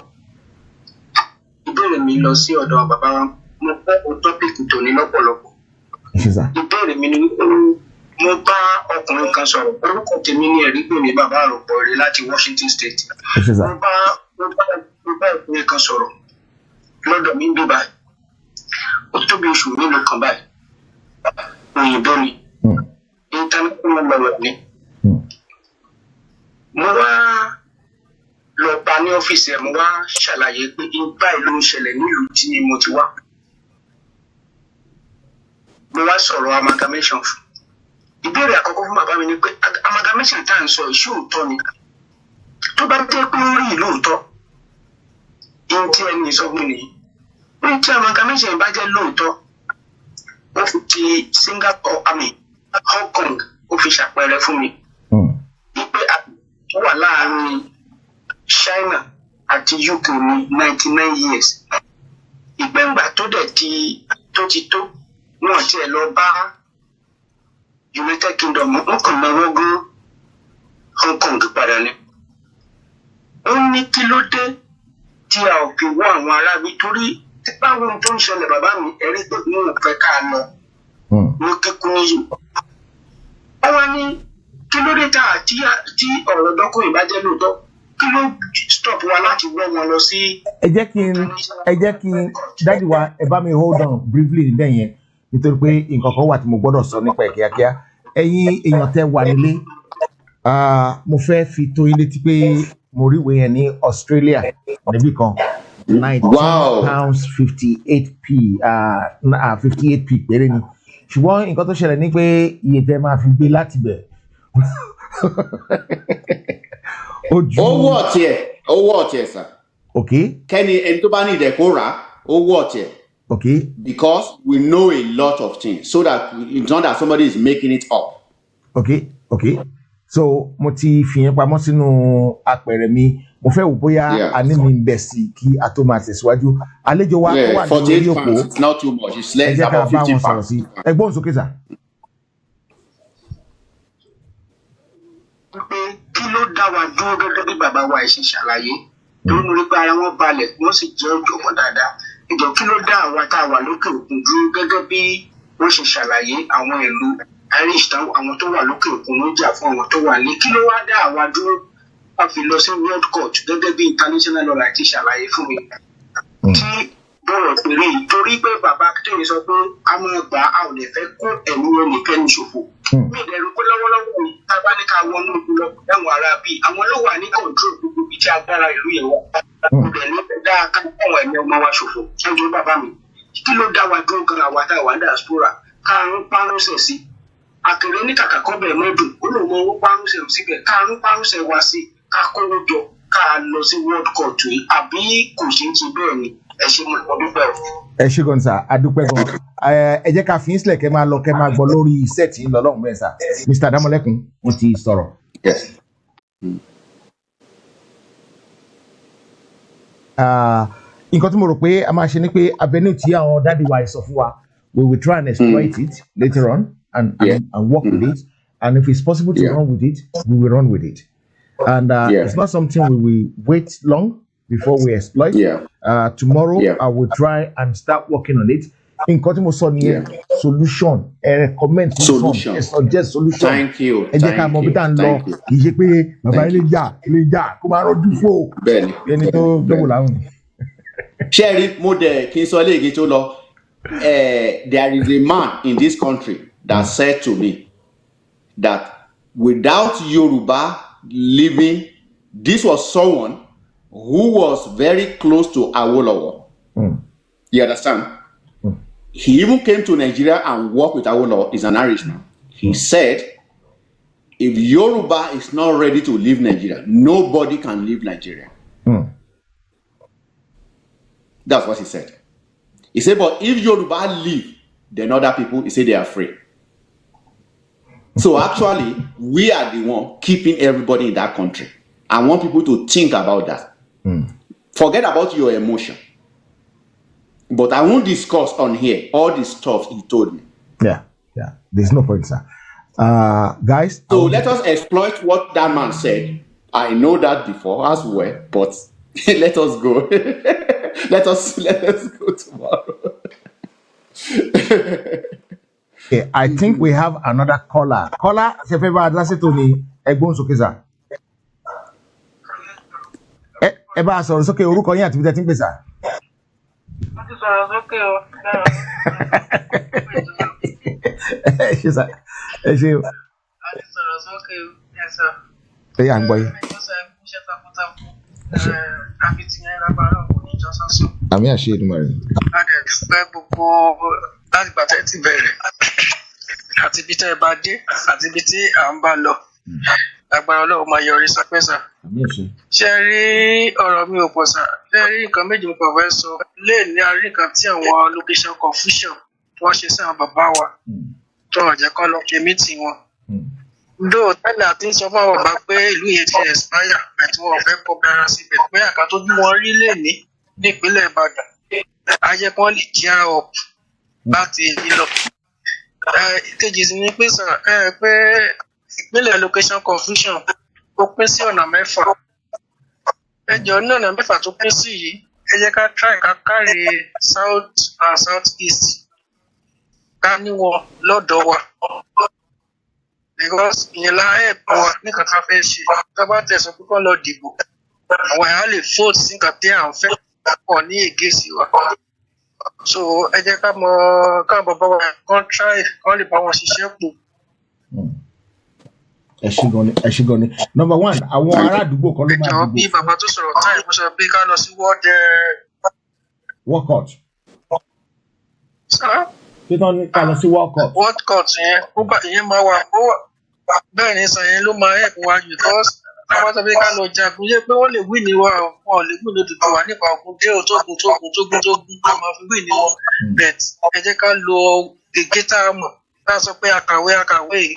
Ìbéèrè mi lọ sí ọ̀dọ̀ bàbá wa. Mo fẹ́ o tọ́pìkì tòní lọ́pọ̀lọpọ̀. Ìbéèrè mi ni wípé mo bá ọkùnrin kan sọ̀rọ̀. Orúkọ tèmi ní ẹ̀rí pè mí bàbá àròpọ̀ rẹ̀ láti Washington State. Mo bá ọkùnrin kan sọ̀rọ̀ lọ́dọ̀ mi bí báyìí. Ó tó bí oṣù mélòó kan báyìí. Òyìnbó ni. International lawyer ni. Mo wá lọ bá ní ọ́fíìsì ẹ̀, mo wá ṣàlàyé pé báyìí ló ń ṣẹlẹ̀ nílùú tí mo ti wá. Mo wá sọ̀rọ̀ amalgamation fún. Ìbéèrè àkọ́kọ́ fún bàbá mi ni pé amalgamation tá à ń sọ ìṣòótọ́ ni. Tó bá jẹ́ pé ó rí ìlú òótọ́, ihun tí ẹni sọ fún mi nìyí. Ní tí amalgamation bá jẹ́ lóòótọ́, ó fi ti Singapore, Hong Kong, ó fi ṣàpẹẹrẹ fún mi. Wípé ó wà láàárín China àti UK ní 99 years. Ìgbẹ́ngbà tó dẹ̀ ti tó wọ́n ti ẹ̀ lọ bá United Kingdom, wọ́n kàn lọ́wọ́ gún Hong Kong padà ni. Ó ní kí ló dé tí a ò fi wọ́ àwọn arábí torí tí báwo ohun tó ń ṣẹlẹ̀ bàbá mi ẹ̀rí pé wọn ò fẹ́ ká lọ ní kíkún níyì. Ó wá ní kí ló dé tí ọ̀rọ̀ dọ́kùnrin bá jẹ́ lóòótọ́ kí ló stop wa láti wọ́ wọn lọ sí. Ẹ jẹ́ kí n dájú wa ẹ bá mi hold on briefly níbẹ̀ yẹn nítorí pé nǹkan kan wà tí mo gbọ́dọ̀ sọ nípa ẹ̀ kíákíá. Ẹ̀yin èèyàn tẹ́ wà nílé, mo fẹ́ fi tó yín létí pé mo rí ìwé yẹn ní Australia níbí kan £19.58p 58p péré ni. Ṣùgbọ́n nǹkan tó ṣẹlẹ̀ ní pé iye tẹ́ máa fi gbé láti bẹ̀. Owó ọ̀tí ẹ̀ sà. Okay. Kẹ́ni ẹni tó bá ní ìdẹ̀kó rà owó ọ̀tí ẹ̀. Okay. Because we know a lot of things, so that it's not that somebody is making it up. Okay. So mo ti fi yẹn pamọ́ sínú apẹ̀rẹ̀ mi. Mo fẹ́ wò bóyá a ní mi ń bẹ̀ sí kí a tó máa tẹ̀síwájú. Àlejò wa tó wà ní orí òpó. It's not too much. It's less about 50 pounds. Ẹ gbóhùn sókè sà. Pé kí ló dá wa dúró gẹ́gẹ́ bí bàbá wa ṣe ṣàlàyé tó ń rí pé ara wọn balẹ̀ wọ́n sì jẹ́ ọ̀jọ̀gbọ́n dáadáa. Ìjọ kí ló dá àwa tá a wà lókè òkun dúró gẹ́gẹ́ bí wọ́n ṣe ṣàlàyé àwọn ìlú Irish táwọn àwọn tó wà lókè òkun ló jà fún àwọn tó wà ní. Kí ló wá dá àwa dúró wá fi lọ sí World Court gẹ́gẹ́ bí international law ti ṣàlàyé fún mi. Tí bọ̀rọ̀ péré yìí torí pé bàbá Akéwì sọ pé a máa gbà á ò lè fẹ́ kó ẹ̀mí ẹnìkẹ́ni ṣòfò. Mi ìdẹ̀rù pé lọ́wọ́lọ́wọ́ ni tá a bá ní ká wọnú ìlú lọ dáwọn ará bíi àwọn ló wà ní control gbogbo ibi tí agbára ìlú yẹn wà. Ibẹ̀ ní dáa ká àwọn ẹ̀mí ọmọ wa ṣòfò. Ẹjọ́ bàbá mi kí ló dá wa dúró gan àwa tá a wà ní diaspora káàrún párúnṣẹ̀ sí. Àkèrè ní kàkà kọ́ bẹ̀rẹ̀ mọ́dún ó lòun owó párúnṣẹ̀ síbẹ̀ káàrún párúnṣẹ̀ wá sí ká kówó jọ ká lọ sí world court yìí àbí kò ṣe ń ṣe bẹ́ẹ̀ ni ẹ ṣe mo dúpẹ́ o. ẹ ṣé gan sir adúpẹ́ gan ẹ jẹ́ ká fi ń sílẹ̀ kẹ́ máa lọ kẹ́ máa gbọ́ lórí set yìí lọ́lọ́run bẹ́ẹ̀ sir Mr. Adamolekun wọ́n ti sọ̀rọ̀. Yes. Nǹkan tí mo rò pé a máa ṣe ni pé avenue tí àwọn dáàdi wa sọ fún wa we will try and exploit it later on and work with it and if it's possible to run with it we will run with it and it's not something we will wait long before we exploit. Tomorrow I will try and start working on it. Nǹkan tí mo sọ nìyẹn solution recommend solution suggest solution. Thank you. Ẹ jẹ́ ká mọ bí tá ń lọ kì í ṣe pé bàbá ilé jà kó máa rọ́jú fò ẹni tó gbẹ́wò láwùn. Sherry, mo dẹ̀ kí n sọ léègé tó lọ. There is a man in this country that said to me that without Yoruba living, this was someone who was very close to Awolowo. You understand? He even came to Nigeria and worked with Awolowo. He's an Irishman. He said, if Yoruba is not ready to leave Nigeria, nobody can leave Nigeria. That's what he said. He said, but if Yoruba leave, then other people, he said they are free. So actually, we are the one keeping everybody in that country. I want people to think about that. Forget about your emotion. But I won't discuss on here all the stuff he told me. Yeah. There's no point, sir. Guys. So let us exploit what that man said. I know that before as well, but let us go. let us go tomorrow. Okay, I think we have another caller. Caller, ṣe fẹ́ bá address tó ní ẹgbọ́n sókè sà. Ẹ bá sọ̀rọ̀ sókè orúkọ yín àti bí tẹ́ ti ń pè sà. Wọ́n ti sọ̀rọ̀ sókè o. Ẹ ṣé sà. Ẹ ṣé o. Wọ́n ti sọ̀rọ̀ sókè o. Ẹ sọ. Ẹ yà ń gbọ́ yín. Ó sọ ẹkú iṣẹ́ takuntakun. Akitiyan lágbára òkú ní ìjọsọ́sọ́. Àmì àṣẹ Èdùmàrè. Láti dúpẹ́ gbogbo láti gbà tẹ́ ti bẹ̀rẹ̀. Àti ibi tẹ́ ẹ bá dé àti ibi tí à ń bá lọ. Agbára Ọlọ́run máa yọrí sọpẹ́ sà. Àmì àṣẹ. Ṣé rí ọ̀rọ̀ mi ò pọ̀ sà? Ṣé rí nǹkan méjì mo kàn fẹ́ sọ? Lé ní arí nǹkan tí àwọn location confusion wọ́n ṣe sí àwọn bàbá wa. Tó ọ̀jẹ̀ kan lọ ṣe mítì wọn. Dóò tẹ́lẹ̀ àti ń sọ fún àwọn bàbá pé ìlú yẹn ti expire àti wọn ò fẹ́ kọ́ bẹ́ra síbẹ̀ pé àká tó bí wọn rí lè ní nípínlẹ̀ Ìbàdàn. Ayé kan lè gear up láti èyí lọ. Ìkejì sì ni pé sà pé ìpínlẹ̀ location confusion ó pín sí ọ̀nà mẹ́fà. Ẹ jọ̀ọ́ ní ọ̀nà mẹ́fà tó pín sí yìí ẹ jẹ́ ká try ká kárí south and south east ká ní wọn lọ́dọ̀ wa. Because ìyẹn la help wa ní kankan fẹ́ ṣe tó bá tẹ̀sán púpọ̀ lọ dìbò àwọn èèyàn lè vote sí nǹkan tí à ń fẹ́ pọ̀ ní ègèsì wa. So ẹ jẹ́ ká mọ káwọn bàbá wa kàn try kàn lè bá wọn ṣiṣẹ́ pọ̀. Ẹ ṣé gan ni. Number one, àwọn ará àdúgbò kan ló máa dìbò. Ẹ jọ̀ọ́ bí bàbá tó sọ̀rọ̀ táyì mo sọ pé ká lọ sí workout. Sir? Ṣé tán ní ká lọ sí workout? Workout yẹn ó bá ìyẹn máa wà bẹ́ẹ̀ ni sàn yẹn ló máa help wa because àwọn tó fi ká lọ jagun yẹ pé wọ́n lè wí ní wa wọn ò lè wí ní òdòdó wa nípa ogun dé òtógun ká máa fi wí ní wọn but ẹ jẹ́ ká lo gègé tá a mọ̀ ká sọ pé akàwé yìí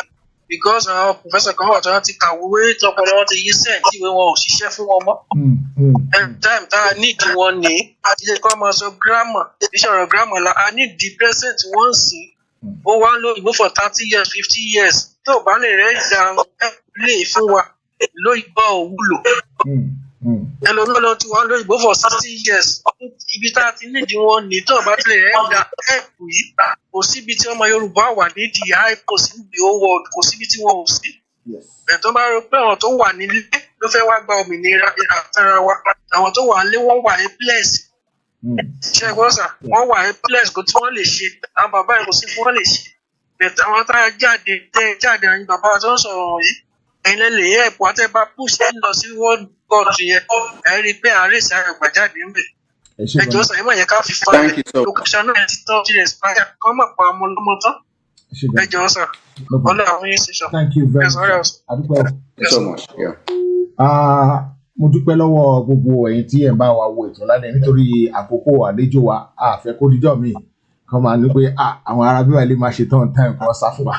because àwọn professor kan wà tó wọ́n ti kàwé tọpọlọ wọn ti yí sẹ́ǹtì ìwé wọn ò ṣiṣẹ́ fún wọn mọ́. Every time tá a nídìí wọn ní àti jẹ́ kó máa sọ grammar ìṣòro grammar la a need the present wọ́n sì ó wá ń lo ìbò for 30 years 50 years tó bá lè rẹ́ ìjà lè fún wa lóyìnbó òwúlò. Ẹlòmíràn lọ tí wọ́n lo ìbò for 60 years ibi tá a ti nídìí wọn ní tó bá lè rẹ́ ìjà ẹ̀kú yìí kò síbi tí ọmọ Yorùbá wà nídìí high post níbi whole world kò síbi tí wọn ò sí. Ẹ̀tọ́ bá rò pé àwọn tó wà nílé ló fẹ́ wá gba òmìnira àtàrà wa àwọn tó wà nílé wọ́n wà ní place. Ṣé ẹ̀gbọ́n sà wọ́n wà ní place kò tí wọ́n lè ṣe àwọn bàbá yẹn kò sí fún wọn lè ṣe. Bẹ̀tẹ̀ àwọn tá a jáde àwọn bàbá wa tó ń sọ̀rọ̀ yìí ẹ̀yin lè lè yẹ ẹ̀pọ̀ àti ẹ̀bá push ẹ̀ lọ sí world court yẹn ẹ̀ rí i pé àárẹ̀ ìsà àgbà jáde ń bẹ̀. Ẹ̀jọ̀ sà yìí mọ̀ yẹn ká fi fa location náà ti tán ti expire kọ́ mọ̀ pa ọmọ ọlọ́mọ tán. Ẹ̀jọ̀ sà ọlọ́run yín ṣe sọ. Thank you very much. Thank you so much. Yeah. Mo dúpẹ́ lọ́wọ́ gbogbo ẹ̀yin tí ẹ̀ ń bá wa wo ètò lálẹ́ nítorí àkókò àlejò wa àfẹ́ kó díjọ́ mi kan máa ní pé àwọn ará bíwá ilé máa ṣe tán time kan sá fún wa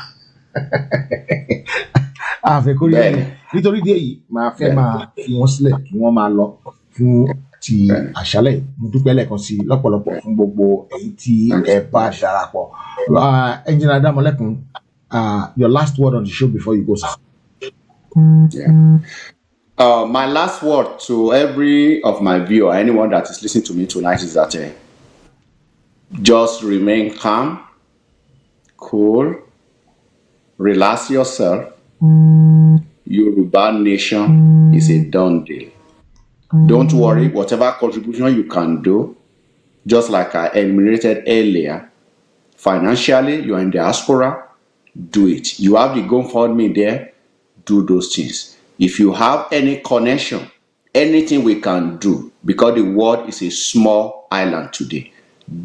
àfẹ́ kó díjọ́ mi nítorí díẹ̀ yìí máa fẹ́ máa fi wọ́n sílẹ̀ kí wọ́n máa lọ fún ti àṣálẹ̀. Mo dúpẹ́ lẹ́ẹ̀kan sí lọ́pọ̀lọpọ̀ fún gbogbo ẹ̀yin tí ẹ bá darapọ̀. Engineer Adamolekun, your last word on the show before you go, sir. My last word to every of my viewer, anyone that is listening to me tonight, is that just remain calm, cool, relax yourself. Yoruba nation is a done deal. Don't worry, whatever contribution you can do, just like I enumerated earlier, financially, you're in diaspora, do it. You have the GoFundMe there, do those things. If you have any connection, anything we can do, because the world is a small island today,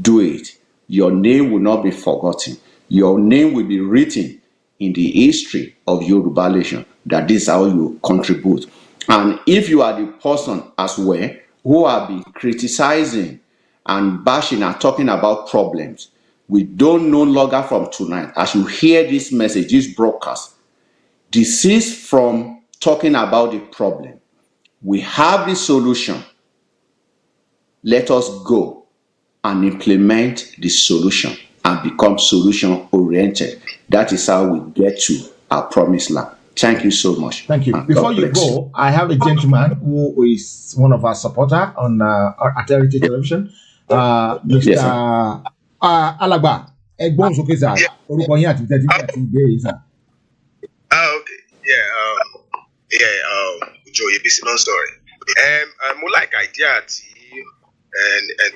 do it. Your name will not be forgotten. Your name will be written in the history of Yoruba nation, that this is how you contribute. And if you are the person as well who have been criticizing and bashing and talking about problems, we don't no longer from tonight, as you hear this message, this broadcast, desist from talking about the problem. We have the solution. Let us go and implement the solution and become solution oriented. That is how we get to our promised land. Thank you so much. Thank you. Before you go, I have a gentleman who is one of our supporters on at Heritage Television, Mr. Alagba. Egbon sókè sir. Orúkọ yín àti tẹ́tí àti ìbéèrè sir. Okay. Joe, you're busy, no story. More like idea and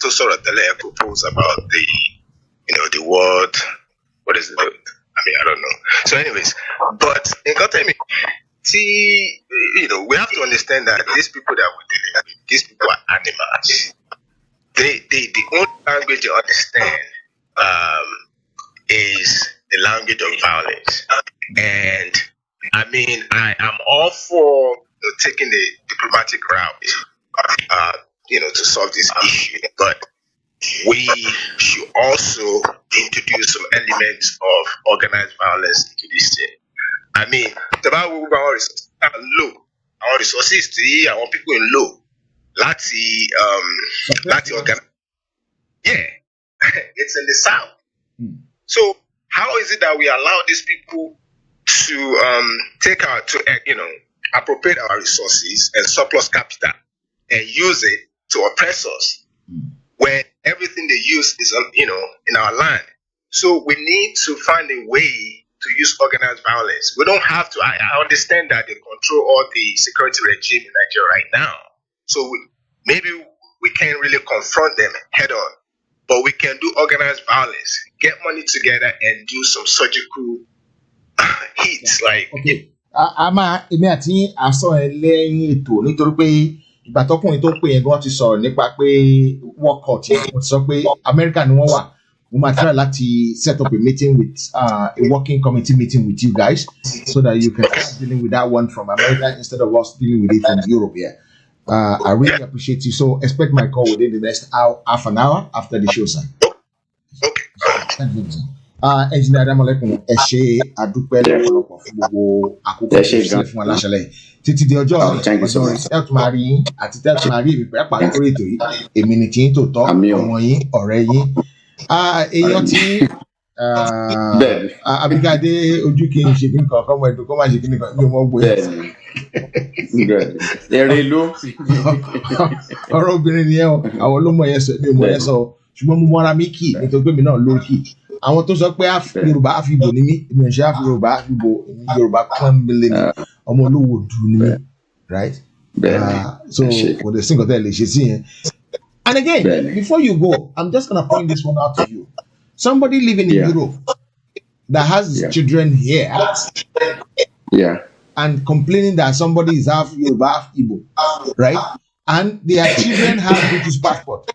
to sort of propose about the word. What is it? I mean, I don't know. So, anyways, but in context, we have to understand that these people that we're dealing with, these people are animals. The only language they understand is the language of violence. And I mean, I am all for taking the diplomatic route, to solve this issue. But we should also introduce some elements of organized violence into this thing. I mean, the Bible resources are low. Our resources to our people in low. Láti organize. Yeah, it's in the south. So how is it that we allow these people to appropriate our resources and surplus capital and use it to oppress us when everything they use is in our land? So we need to find a way to use organized violence. We don't have to. I understand that they control all the security regime in Nigeria right now. So maybe we can't really confront them head on, but we can do organized violence, get money together and do some surgical hits like. Okay. Èmi àti àsọ ẹ lẹ́yìn ètò nítorí pé ìgbà tọkùnrin tó pè yẹn gan ti sọ̀rọ̀ nípa pé work out yẹn mo ti sọ pé America ni wọ́n wà. We might try láti set up a meeting with a working committee meeting with you guys so that you can start dealing with that one from America instead of us dealing with it from Europe here. I really appreciate you. So expect my call within the next half an hour after the show, sir. Okay. Thank you, sir. Engineer Adamolekun, ẹ ṣé àdúpẹ́ lọ́pọ̀lọpọ̀ fún gbogbo àkókò ìṣẹ̀lẹ̀ fún aláṣẹlẹ̀ títí di ọjọ́ tẹ́tù máa rí yín àti tẹ́tù máa rí èmi pẹ́ pàdé lórí ètò yìí èmi ni kí n tòótọ́ ọmọ yín ọ̀rẹ́ yín èèyàn tí Abíkádé ojú kí n ṣe kí n kàn kọ́mọ ẹ̀dùn kó má ṣe kí n kàn ní ọmọ gbé èrè ló ọ̀rọ̀ obìnrin ni ẹ o àwọn ló mọ̀ yẹn sọ mi ò mọ̀ yẹn sọ ṣùgbọ́n mo mọ́ra mi kì nítorí pé mi náà ló kì àwọn tó sọ pé Yorùbá àfibò ni mí èmi ò ṣe àfi Yorùbá àfibò èmi Yorùbá pọ́nbélé ni ọmọ olówó dùn ni mí right so kò dé sí nǹkan tẹ́ lè ṣe sí yẹn. And again, before you go, I'm just going to point this one out to you. Somebody living in Europe that has children here and complaining that somebody is half Yoruba, half Igbo, right? And their children have British passport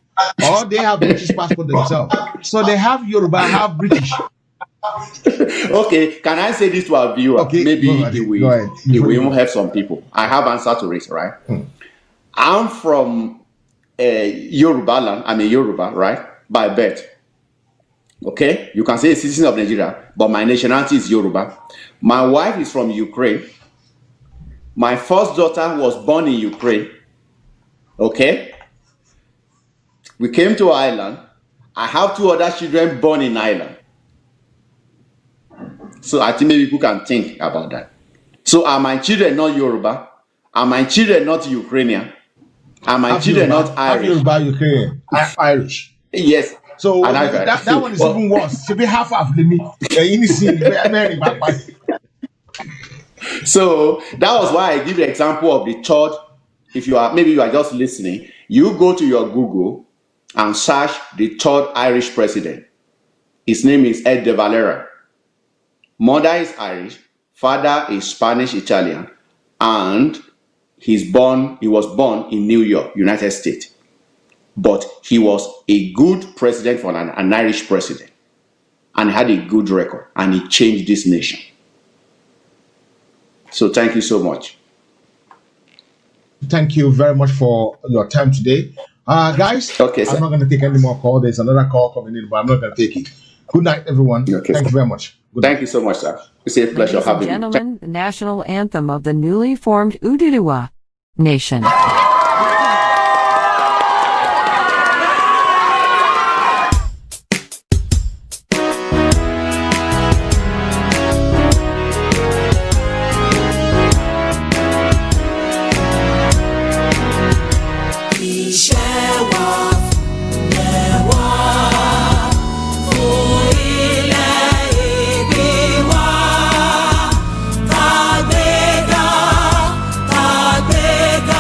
or they have British passport themselves. So they have Yoruba, half British. Okay, can I say this to our viewer? Okay, Maybe go ahead. it will even help some people. I have answer to it, right? I'm from Yoruba land. I'm a Yoruba, right? By birth. Okay, you can say a citizen of Nigeria, but my nationality is Yoruba. My wife is from Ukraine. My first daughter was born in Ukraine. Okay, we came to Ireland. I have 2 other children born in Ireland. So I think maybe people can think about that. So are my children not Yoruba? Are my children not Ukrainian? Are my children not Irish? Yoruba, Ukrainian, Irish. Yes. So that one is even worse. To be half of me. So that was why I give the example of the third. If you are just listening, you go to your Google and search the third Irish president. His name is Ed de Valera. Mother is Irish, father is Spanish Italian, and he was born in New York, United States. But he was a good president for an Irish president, and had a good record, and he changed this nation. So thank you so much. Thank you very much for your time today. Guys, okay, I'm not going to take any more calls. There's another call coming in, but I'm not going to take it. Good night, everyone. Okay, thank you very much. Thank you so much, sir. It's a pleasure having you. Ladies and gentlemen, the national anthem of the newly formed Ududuwa Nation. Tàgbéga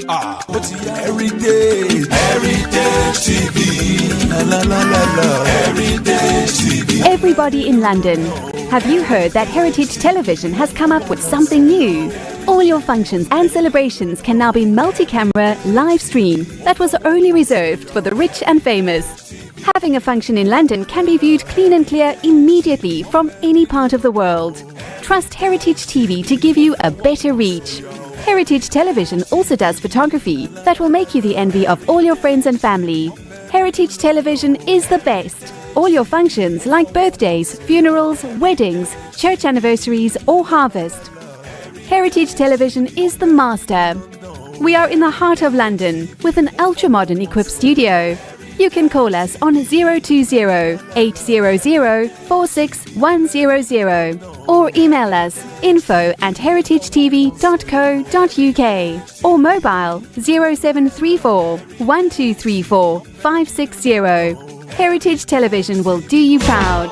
Heritage TV. Heritage TV. Everybody in London, have you heard that Heritage Television has come up with something new? All your functions and celebrations can now be multi-camera live stream that was only reserved for the rich and famous. Having a function in London can be viewed clean and clear immediately from any part of the world. Trust Heritage TV to give you a better reach. Heritage Television also does photography that will make you the envy of all your friends and family. Heritage Television is the best. All your functions like birthdays, funerals, weddings, church anniversaries or harvest. Heritage Television is the master. We are in the heart of London with an ultra-modern equipped studio. You can call us on 020-800-46100 or email us info@heritagetv.co.uk or mobile 0734 1234 560. Heritage Television will do you proud.